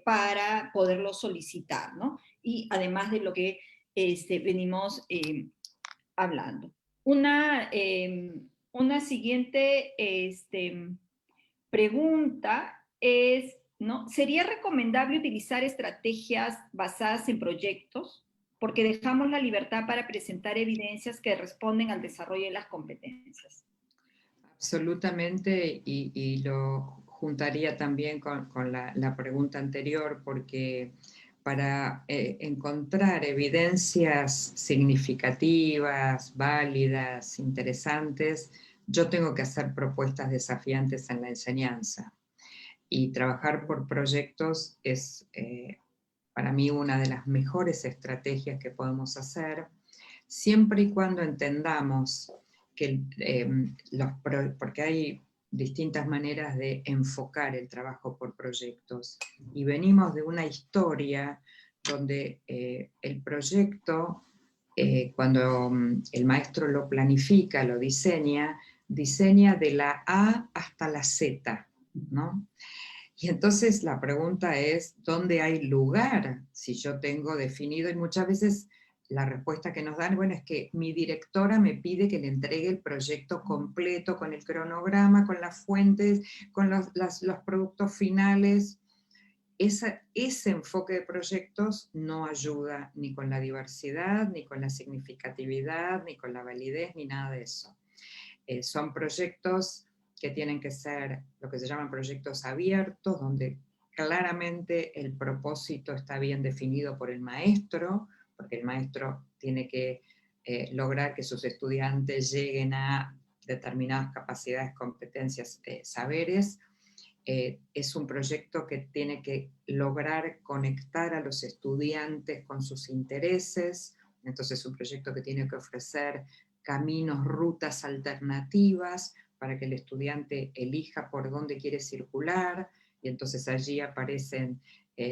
para poderlo solicitar, ¿no? Y además de lo que venimos hablando. Una siguiente pregunta es, ¿no? ¿Sería recomendable utilizar estrategias basadas en proyectos? Porque dejamos la libertad para presentar evidencias que responden al desarrollo de las competencias. Absolutamente, y lo juntaría también con la pregunta anterior, porque para encontrar evidencias significativas, válidas, interesantes, yo tengo que hacer propuestas desafiantes en la enseñanza. Y trabajar por proyectos es para mí una de las mejores estrategias que podemos hacer, siempre y cuando entendamos que porque hay distintas maneras de enfocar el trabajo por proyectos. Y venimos de una historia donde el proyecto, cuando el maestro lo planifica, lo diseña de la A hasta la Z, ¿no? Y entonces la pregunta es, ¿dónde hay lugar si yo tengo definido? Y muchas veces la respuesta que nos dan, bueno, es que mi directora me pide que le entregue el proyecto completo, con el cronograma, con las fuentes, con los productos finales. Ese enfoque de proyectos no ayuda ni con la diversidad, ni con la significatividad, ni con la validez, ni nada de eso. Son proyectos que tienen que ser lo que se llaman proyectos abiertos, donde claramente el propósito está bien definido por el maestro, porque el maestro tiene que lograr que sus estudiantes lleguen a determinadas capacidades, competencias, saberes. Es un proyecto que tiene que lograr conectar a los estudiantes con sus intereses, entonces es un proyecto que tiene que ofrecer caminos, rutas alternativas para que el estudiante elija por dónde quiere circular, y entonces allí aparecen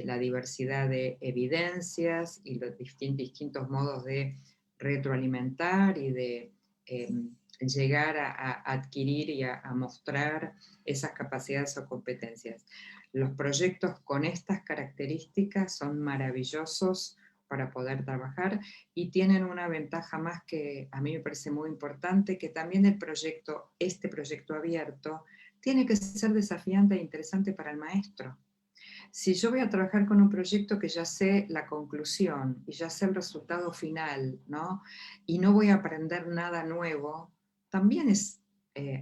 la diversidad de evidencias y los distintos modos de retroalimentar y de llegar a adquirir y a mostrar esas capacidades o competencias. Los proyectos con estas características son maravillosos para poder trabajar y tienen una ventaja más que a mí me parece muy importante, que también este proyecto abierto, tiene que ser desafiante e interesante para el maestro. si yo voy a trabajar con un proyecto que ya sé la conclusión y ya sé el resultado final, ¿no? Y no voy a aprender nada nuevo, también es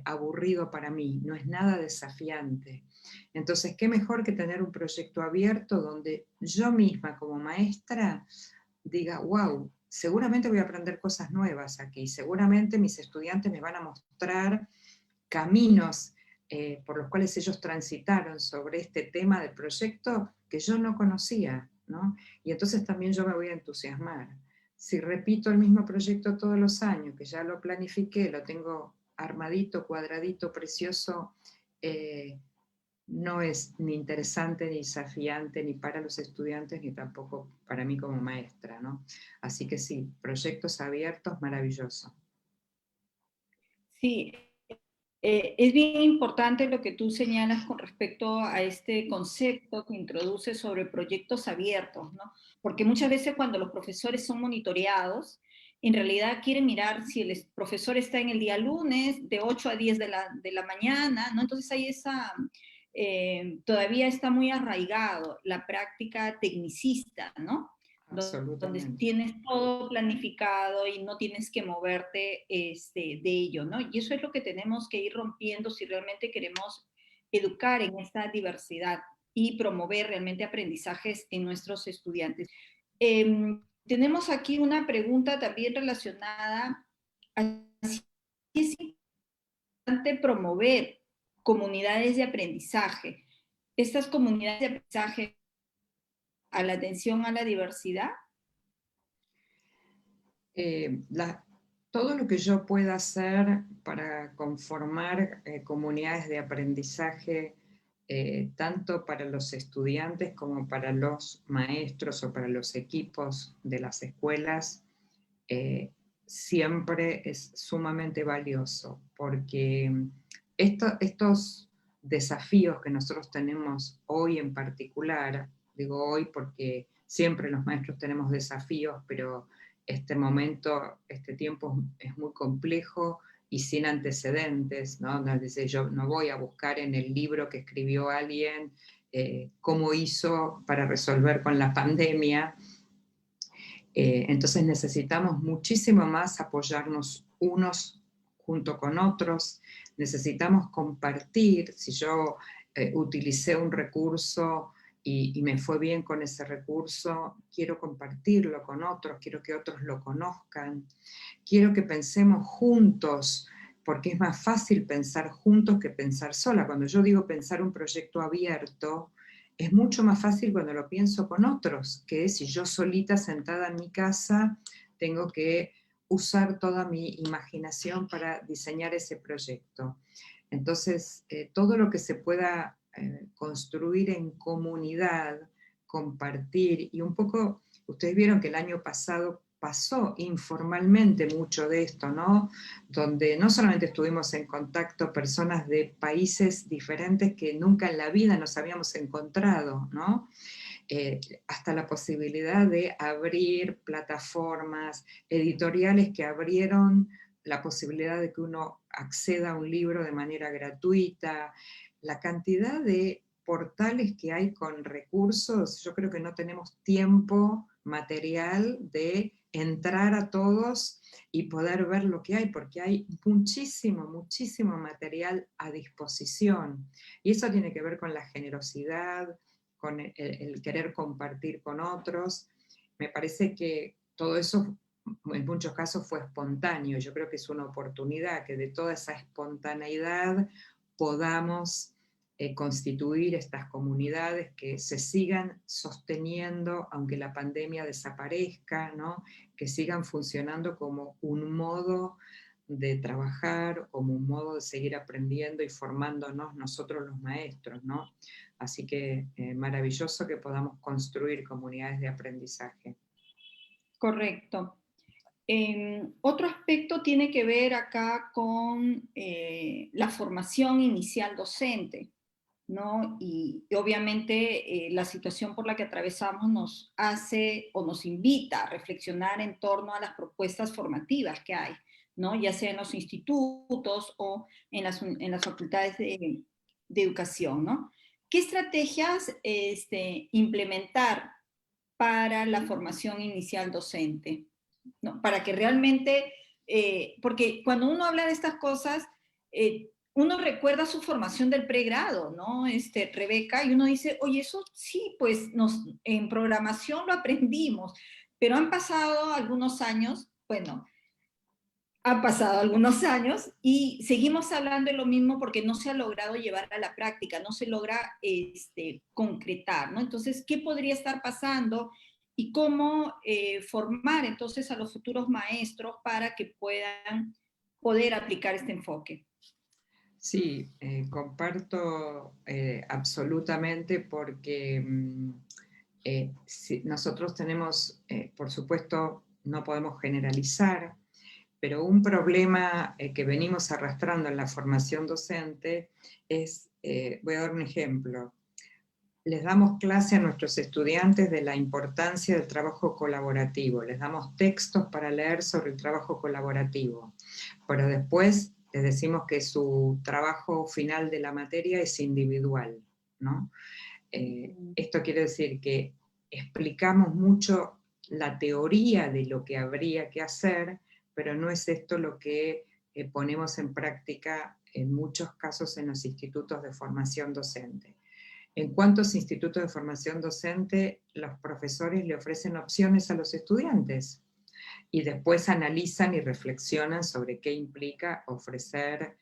aburrido para mí, no es nada desafiante. Entonces, ¿qué mejor que tener un proyecto abierto donde yo misma como maestra diga, wow, seguramente voy a aprender cosas nuevas aquí, seguramente mis estudiantes me van a mostrar caminos por los cuales ellos transitaron sobre este tema del proyecto que yo no conocía, ¿no? Y entonces también yo me voy a entusiasmar. Si repito el mismo proyecto todos los años, que ya lo planifiqué, lo tengo armadito, cuadradito, precioso, no es ni interesante, ni desafiante, ni para los estudiantes, ni tampoco para mí como maestra, ¿no? Así que sí, proyectos abiertos, maravilloso. Sí, es bien importante lo que tú señalas con respecto a este concepto que introduce sobre proyectos abiertos, ¿no? Porque muchas veces cuando los profesores son monitoreados, en realidad quieren mirar si el profesor está en el día lunes de 8 a 10 de la mañana, ¿no? Entonces hay esa, todavía está muy arraigado la práctica tecnicista, ¿no? Donde Absolutamente. tienes todo planificado y no tienes que moverte de ello, ¿no? Y eso es lo que tenemos que ir rompiendo si realmente queremos educar en esta diversidad y promover realmente aprendizajes en nuestros estudiantes. Tenemos aquí una pregunta también relacionada a si es importante promover comunidades de aprendizaje. Estas comunidades de aprendizaje a la atención a la diversidad. La, todo lo que yo pueda hacer para conformar comunidades de aprendizaje, tanto para los estudiantes como para los maestros o para los equipos de las escuelas, siempre es sumamente valioso, porque estos desafíos que nosotros tenemos hoy en particular, digo hoy porque siempre los maestros tenemos desafíos, pero este momento, este tiempo es muy complejo y sin antecedentes, ¿no? Dice, yo no voy a buscar en el libro que escribió alguien cómo hizo para resolver con la pandemia. Entonces necesitamos muchísimo más apoyarnos unos junto con otros, necesitamos compartir, si yo utilicé un recurso y me fue bien con ese recurso, quiero compartirlo con otros, quiero que otros lo conozcan, quiero que pensemos juntos, porque es más fácil pensar juntos que pensar sola. Cuando yo digo pensar un proyecto abierto, es mucho más fácil cuando lo pienso con otros, que si yo solita sentada en mi casa tengo que usar toda mi imaginación para diseñar ese proyecto. Entonces, todo lo que se pueda construir en comunidad, compartir, y un poco, ustedes vieron que el año pasado pasó informalmente mucho de esto, ¿no? Donde no solamente estuvimos en contacto personas de países diferentes que nunca en la vida nos habíamos encontrado, ¿no? Hasta la posibilidad de abrir plataformas editoriales que abrieron la posibilidad de que uno acceda a un libro de manera gratuita, la cantidad de portales que hay con recursos, yo creo que no tenemos tiempo material de entrar a todos y poder ver lo que hay, porque hay muchísimo, muchísimo material a disposición. Y eso tiene que ver con la generosidad, con el querer compartir con otros. Me parece que todo eso en muchos casos fue espontáneo. Yo creo que es una oportunidad que de toda esa espontaneidad podamos constituir estas comunidades que se sigan sosteniendo aunque la pandemia desaparezca, ¿no? Que sigan funcionando como un modo de trabajar, como un modo de seguir aprendiendo y formándonos nosotros los maestros, ¿no? Así que maravilloso que podamos construir comunidades de aprendizaje. Correcto. Otro aspecto tiene que ver acá con la formación inicial docente, ¿no? Y obviamente la situación por la que atravesamos nos hace o nos invita a reflexionar en torno a las propuestas formativas que hay, ¿no? Ya sea en los institutos o en las facultades de educación, ¿no? ¿qué estrategias implementar para la formación inicial docente? ¿No? Para que realmente, porque cuando uno habla de estas cosas, uno recuerda su formación del pregrado, ¿no? Rebeca, y uno dice, oye, eso sí, pues en programación lo aprendimos, pero han pasado algunos años, bueno, han pasado algunos años y seguimos hablando de lo mismo porque no se ha logrado llevar a la práctica, no se logra concretar, ¿no? Entonces, ¿qué podría estar pasando y cómo formar entonces a los futuros maestros para que puedan poder aplicar este enfoque? Sí, comparto absolutamente porque nosotros tenemos, por supuesto, no podemos generalizar, pero un problema que venimos arrastrando en la formación docente es, voy a dar un ejemplo, les damos clase a nuestros estudiantes de la importancia del trabajo colaborativo, les damos textos para leer sobre el trabajo colaborativo, pero después les decimos que su trabajo final de la materia es individual, ¿no? Esto quiere decir que explicamos mucho la teoría de lo que habría que hacer, pero no es esto lo que ponemos en práctica en muchos casos en los institutos de formación docente. En cuantos institutos de formación docente, los profesores le ofrecen opciones a los estudiantes y después analizan y reflexionan sobre qué implica ofrecer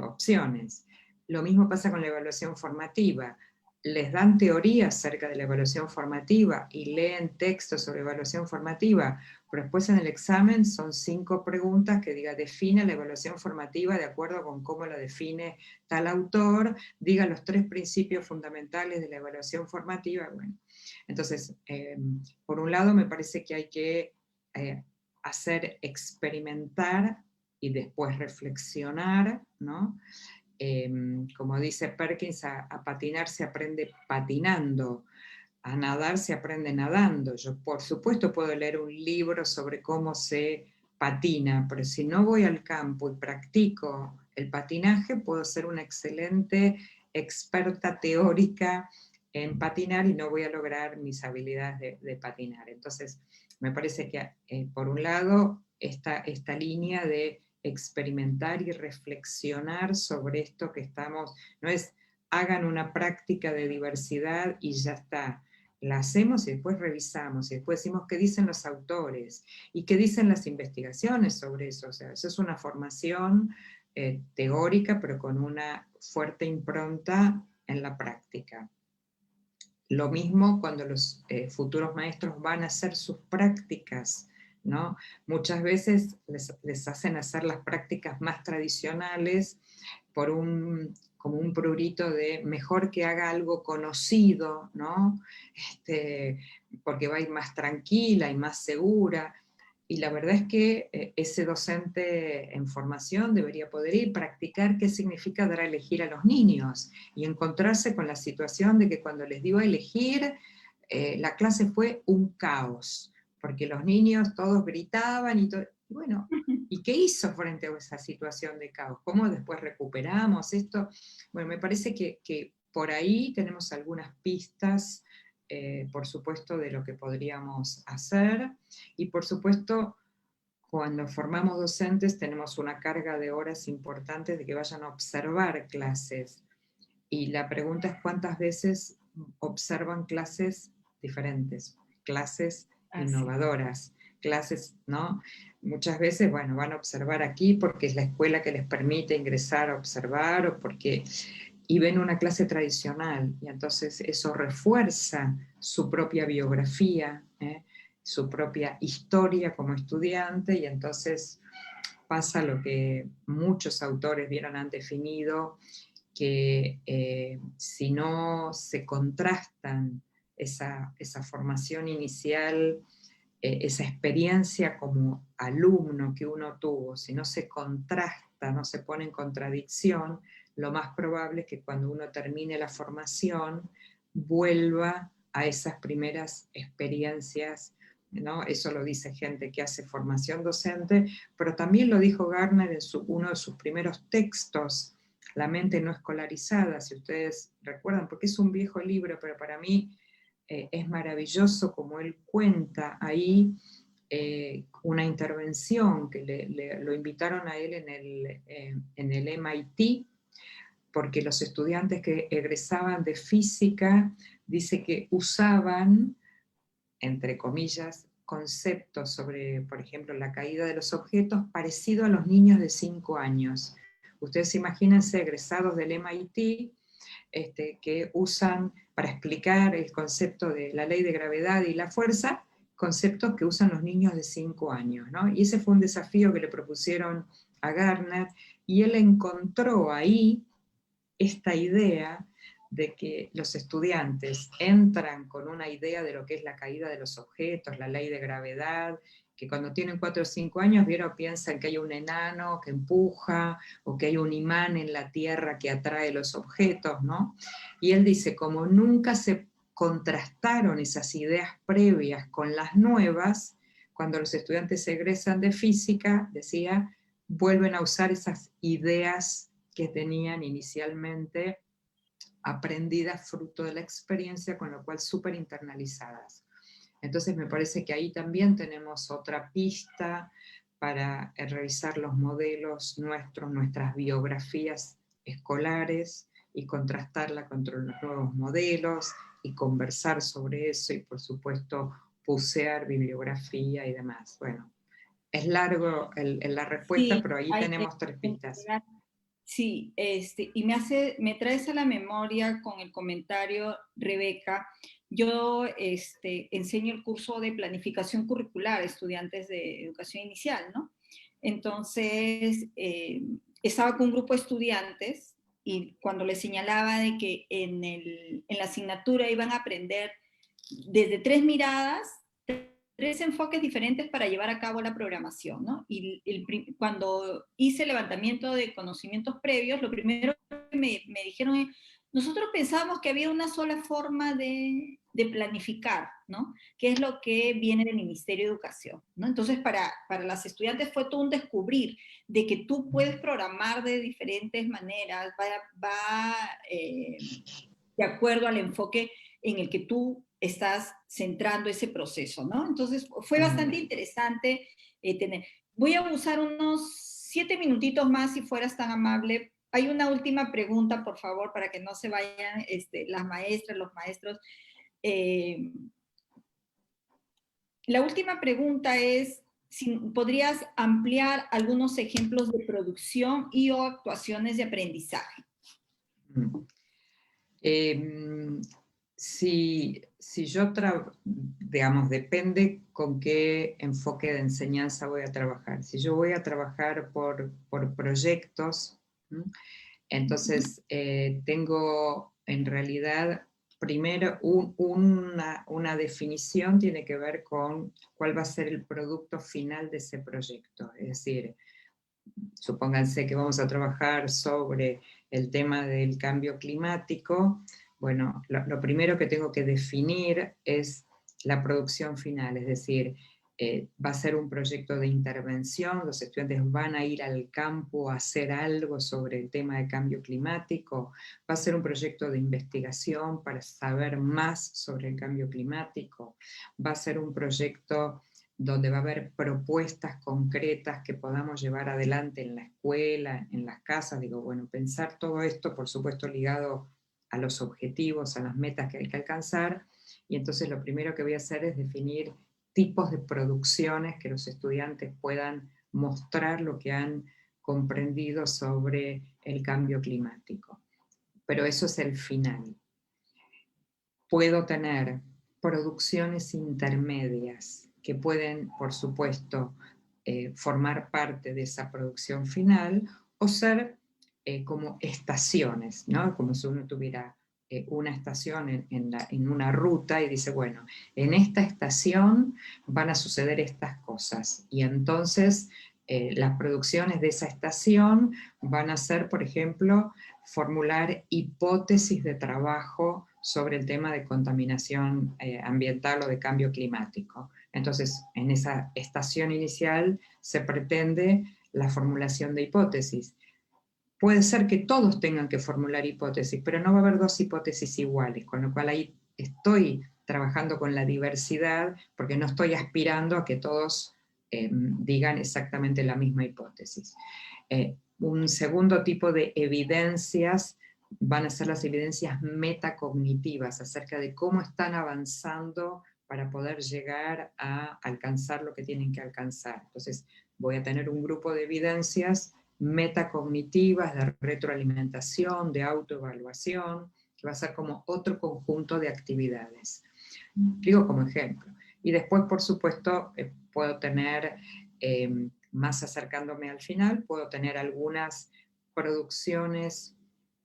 opciones. Lo mismo pasa con la evaluación formativa. Les dan teoría acerca de la evaluación formativa y leen textos sobre evaluación formativa, pero después en el examen son 5 preguntas que diga, define la evaluación formativa de acuerdo con cómo la define tal autor, diga los 3 principios fundamentales de la evaluación formativa. Bueno, entonces, por un lado me parece que hay que hacer experimentar y después reflexionar, ¿no? Como dice Perkins, a patinar se aprende patinando, a nadar se aprende nadando. Yo, por supuesto, puedo leer un libro sobre cómo se patina, pero si no voy al campo y practico el patinaje, puedo ser una excelente experta teórica en patinar y no voy a lograr mis habilidades de patinar. Entonces, me parece que, por un lado, esta línea de experimentar y reflexionar sobre esto que estamos, no es hagan una práctica de diversidad y ya está. La hacemos y después revisamos y después decimos qué dicen los autores y qué dicen las investigaciones sobre eso. O sea, eso es una formación teórica, pero con una fuerte impronta en la práctica. Lo mismo cuando los futuros maestros van a hacer sus prácticas, ¿no? Muchas veces les hacen hacer las prácticas más tradicionales por como un prurito de mejor que haga algo conocido, ¿no? Porque va a ir más tranquila y más segura. Y la verdad es que ese docente en formación debería poder ir, practicar qué significa dar a elegir a los niños y encontrarse con la situación de que cuando les dio a elegir, la clase fue un caos, porque los niños todos gritaban y todo. Y bueno, ¿y qué hizo frente a esa situación de caos? ¿Cómo después recuperamos esto? Bueno, me parece que por ahí tenemos algunas pistas, por supuesto, de lo que podríamos hacer. Y por supuesto, cuando formamos docentes tenemos una carga de horas importantes de que vayan a observar clases. Y la pregunta es cuántas veces observan clases diferentes, clases innovadoras, clases, ¿no? Muchas veces, bueno, van a observar aquí porque es la escuela que les permite ingresar a observar o porque y ven una clase tradicional y entonces eso refuerza su propia biografía, su propia historia como estudiante y entonces pasa lo que muchos autores vieron han definido, que si no se contrastan esa formación inicial, esa experiencia como alumno que uno tuvo, si no se contrasta, no se pone en contradicción, lo más probable es que cuando uno termine la formación vuelva a esas primeras experiencias, ¿no? Eso lo dice gente que hace formación docente, pero también lo dijo Gardner en uno de sus primeros textos La mente no escolarizada, si ustedes recuerdan, porque es un viejo libro, pero para mí es maravilloso como él cuenta ahí una intervención que lo invitaron a él en el MIT, porque los estudiantes que egresaban de física, dice que usaban, entre comillas, conceptos sobre, por ejemplo, la caída de los objetos parecido a los niños de 5 años. Ustedes imagínense egresados del MIT que usan para explicar el concepto de la ley de gravedad y la fuerza, conceptos que usan los niños de 5 años, ¿no? Y ese fue un desafío que le propusieron a Gardner, y él encontró ahí esta idea de que los estudiantes entran con una idea de lo que es la caída de los objetos, la ley de gravedad, que cuando tienen 4 o 5 años piensan que hay un enano que empuja, o que hay un imán en la tierra que atrae los objetos, ¿no? Y él dice, como nunca se contrastaron esas ideas previas con las nuevas, cuando los estudiantes egresan de física, decía, vuelven a usar esas ideas que tenían inicialmente aprendidas fruto de la experiencia, con lo cual súper internalizadas. Entonces me parece que ahí también tenemos otra pista para revisar los modelos nuestros, nuestras biografías escolares, y contrastarla contra los nuevos modelos, y conversar sobre eso, y por supuesto bucear bibliografía y demás. Bueno, es largo la respuesta, Sí, pero ahí hay, tenemos 3 pistas. sí, y me traes a la memoria con el comentario, Rebeca. Yo enseño el curso de planificación curricular a estudiantes de educación inicial, ¿no? Entonces, estaba con un grupo de estudiantes, y cuando les señalaba de que en la asignatura iban a aprender desde 3 miradas, 3 enfoques diferentes para llevar a cabo la programación, ¿no? Y cuando hice el levantamiento de conocimientos previos, lo primero que me dijeron es, nosotros pensábamos que había una sola forma de planificar, ¿no? Que es lo que viene del Ministerio de Educación, ¿no? Entonces, para las estudiantes fue todo un descubrir de que tú puedes programar de diferentes maneras, de acuerdo al enfoque en el que tú estás centrando ese proceso, ¿no? Entonces, fue bastante interesante tener. Voy a usar unos 7 minutitos más, si fueras tan amable. Hay una última pregunta, por favor, para que no se vayan las maestras, los maestros. Eh, la última pregunta es, si podrías ampliar algunos ejemplos de producción y o actuaciones de aprendizaje. Si yo, digamos, depende con qué enfoque de enseñanza voy a trabajar. Si yo voy a trabajar por proyectos, entonces tengo en realidad, primero, una definición tiene que ver con cuál va a ser el producto final de ese proyecto. Es decir, supónganse que vamos a trabajar sobre el tema del cambio climático. Bueno, lo primero que tengo que definir es la producción final, es decir, va a ser un proyecto de intervención, los estudiantes van a ir al campo a hacer algo sobre el tema de cambio climático, va a ser un proyecto de investigación para saber más sobre el cambio climático, va a ser un proyecto donde va a haber propuestas concretas que podamos llevar adelante en la escuela, en las casas. Digo, bueno, pensar todo esto, por supuesto, ligado a los objetivos, a las metas que hay que alcanzar, y entonces lo primero que voy a hacer es definir tipos de producciones que los estudiantes puedan mostrar lo que han comprendido sobre el cambio climático. Pero eso es el final. Puedo tener producciones intermedias que pueden, por supuesto, formar parte de esa producción final, o ser como estaciones, ¿no? Como si uno tuviera una estación en una ruta y dice, bueno, en esta estación van a suceder estas cosas, y entonces las producciones de esa estación van a ser, por ejemplo, formular hipótesis de trabajo sobre el tema de contaminación ambiental o de cambio climático. Entonces, en esa estación inicial se pretende la formulación de hipótesis. puede ser que todos tengan que formular hipótesis, pero no va a haber dos hipótesis iguales, con lo cual ahí estoy trabajando con la diversidad, porque no estoy aspirando a que todos digan exactamente la misma hipótesis. Un segundo tipo de evidencias van a ser las evidencias metacognitivas acerca de cómo están avanzando para poder llegar a alcanzar lo que tienen que alcanzar. Entonces, voy a tener un grupo de evidencias metacognitivas, de retroalimentación, de autoevaluación, que va a ser como otro conjunto de actividades. Digo como ejemplo. Y después, por supuesto, puedo tener, más acercándome al final, puedo tener algunas producciones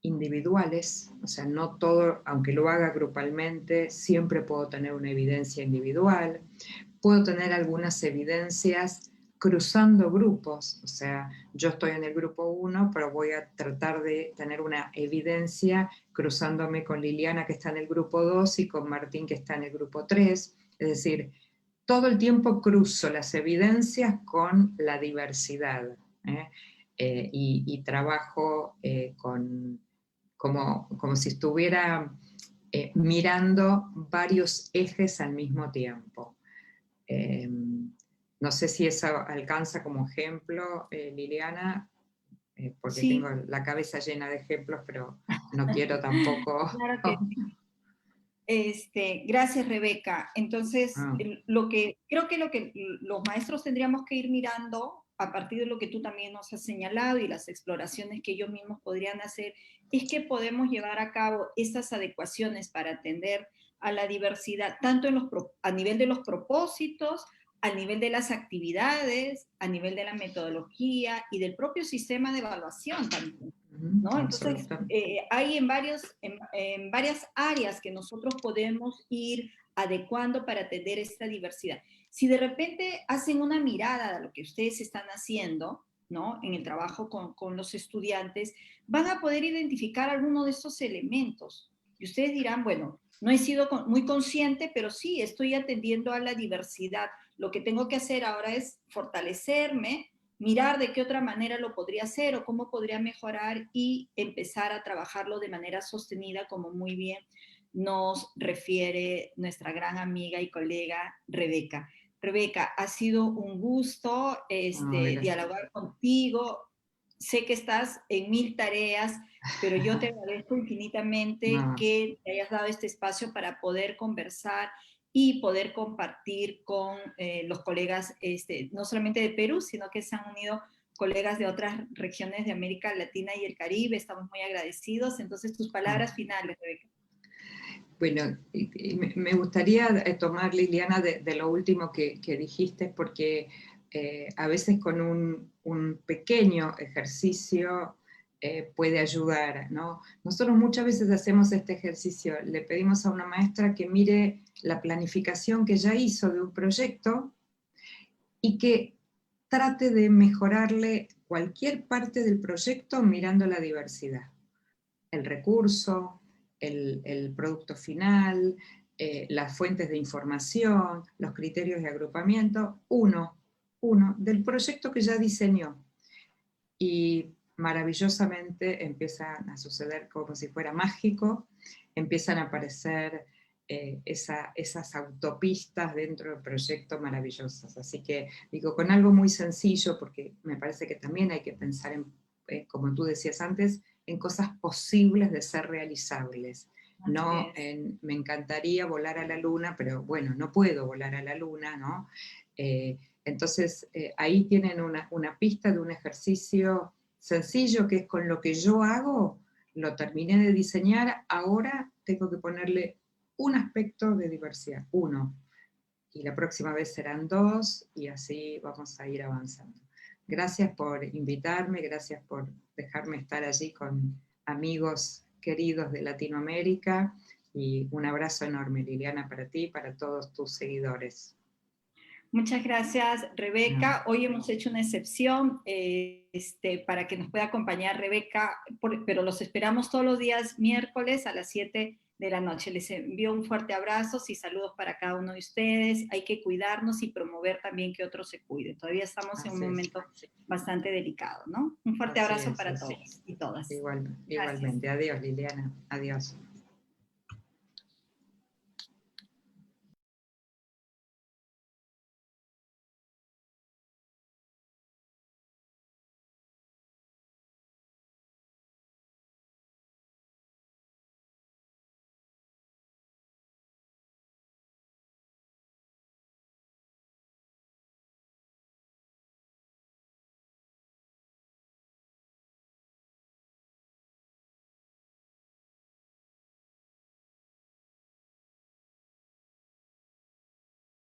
individuales, o sea, no todo, aunque lo haga grupalmente, siempre puedo tener una evidencia individual. Puedo tener algunas evidencias cruzando grupos, o sea, yo estoy en el grupo 1, pero voy a tratar de tener una evidencia cruzándome con Liliana, que está en el grupo 2, y con Martín, que está en el grupo 3. Es decir, todo el tiempo cruzo las evidencias con la diversidad, y trabajo como si estuviera mirando varios ejes al mismo tiempo. No sé si eso alcanza como ejemplo, Liliana, porque Sí, tengo la cabeza llena de ejemplos, pero no quiero tampoco... claro que sí. Gracias, Rebeca. Entonces, Ah, creo que lo que los maestros tendríamos que ir mirando, a partir de lo que tú también nos has señalado y las exploraciones que ellos mismos podrían hacer, es que podemos llevar a cabo estas adecuaciones para atender a la diversidad, tanto a nivel de los propósitos, a nivel de las actividades, a nivel de la metodología y del propio sistema de evaluación también. ¿No? Entonces, hay en varias áreas que nosotros podemos ir adecuando para atender esta diversidad. Si de repente hacen una mirada a lo que ustedes están haciendo, ¿no? En el trabajo con los estudiantes, van a poder identificar alguno de estos elementos. Y ustedes dirán, bueno, no he sido muy consciente, pero sí, estoy atendiendo a la diversidad. Lo que tengo que hacer ahora es fortalecerme, mirar de qué otra manera lo podría hacer o cómo podría mejorar y empezar a trabajarlo de manera sostenida, como muy bien nos refiere nuestra gran amiga y colega Rebeca. Rebeca, ha sido un gusto dialogar contigo. Sé que estás en mil tareas, pero yo te agradezco infinitamente no. que te hayas dado este espacio para poder conversar y poder compartir con los colegas, no solamente de Perú, sino que se han unido colegas de otras regiones de América Latina y el Caribe. Estamos muy agradecidos. Entonces, tus palabras finales, Rebeca. Bueno, me gustaría tomar, Liliana, de lo último que dijiste, porque a veces con un pequeño ejercicio puede ayudar, ¿no? Nosotros muchas veces hacemos este ejercicio, le pedimos a una maestra que mire la planificación que ya hizo de un proyecto y que trate de mejorarle cualquier parte del proyecto mirando la diversidad, el recurso, el producto final, las fuentes de información, los criterios de agrupamiento, uno del proyecto que ya diseñó. Y maravillosamente empiezan a suceder como si fuera mágico, empiezan a aparecer esas autopistas dentro del proyecto maravillosas. Así que digo, con algo muy sencillo, porque me parece que también hay que pensar en, como tú decías antes, en cosas posibles de ser realizables. No me encantaría volar a la luna, pero bueno, no puedo volar a la luna, ¿no? Entonces, ahí tienen una pista de un ejercicio sencillo que es con lo que yo hago, lo terminé de diseñar, ahora tengo que ponerle un aspecto de diversidad, uno, y la próxima vez serán dos, y así vamos a ir avanzando. Gracias por invitarme, gracias por dejarme estar allí con amigos queridos de Latinoamérica, y un abrazo enorme, Liliana, para ti y para todos tus seguidores. Muchas gracias, Rebeca. No. Hoy hemos hecho una excepción para que nos pueda acompañar Rebeca, pero los esperamos todos los días miércoles a las 7 de la noche. Les envío un fuerte abrazo y saludos para cada uno de ustedes. Hay que cuidarnos y promover también que otros se cuiden. Todavía estamos en un Así es. momento bastante delicado, ¿no? Un fuerte Así abrazo es, para así todos y todas. Igual, Gracias. igualmente. Adiós, Liliana. Adiós.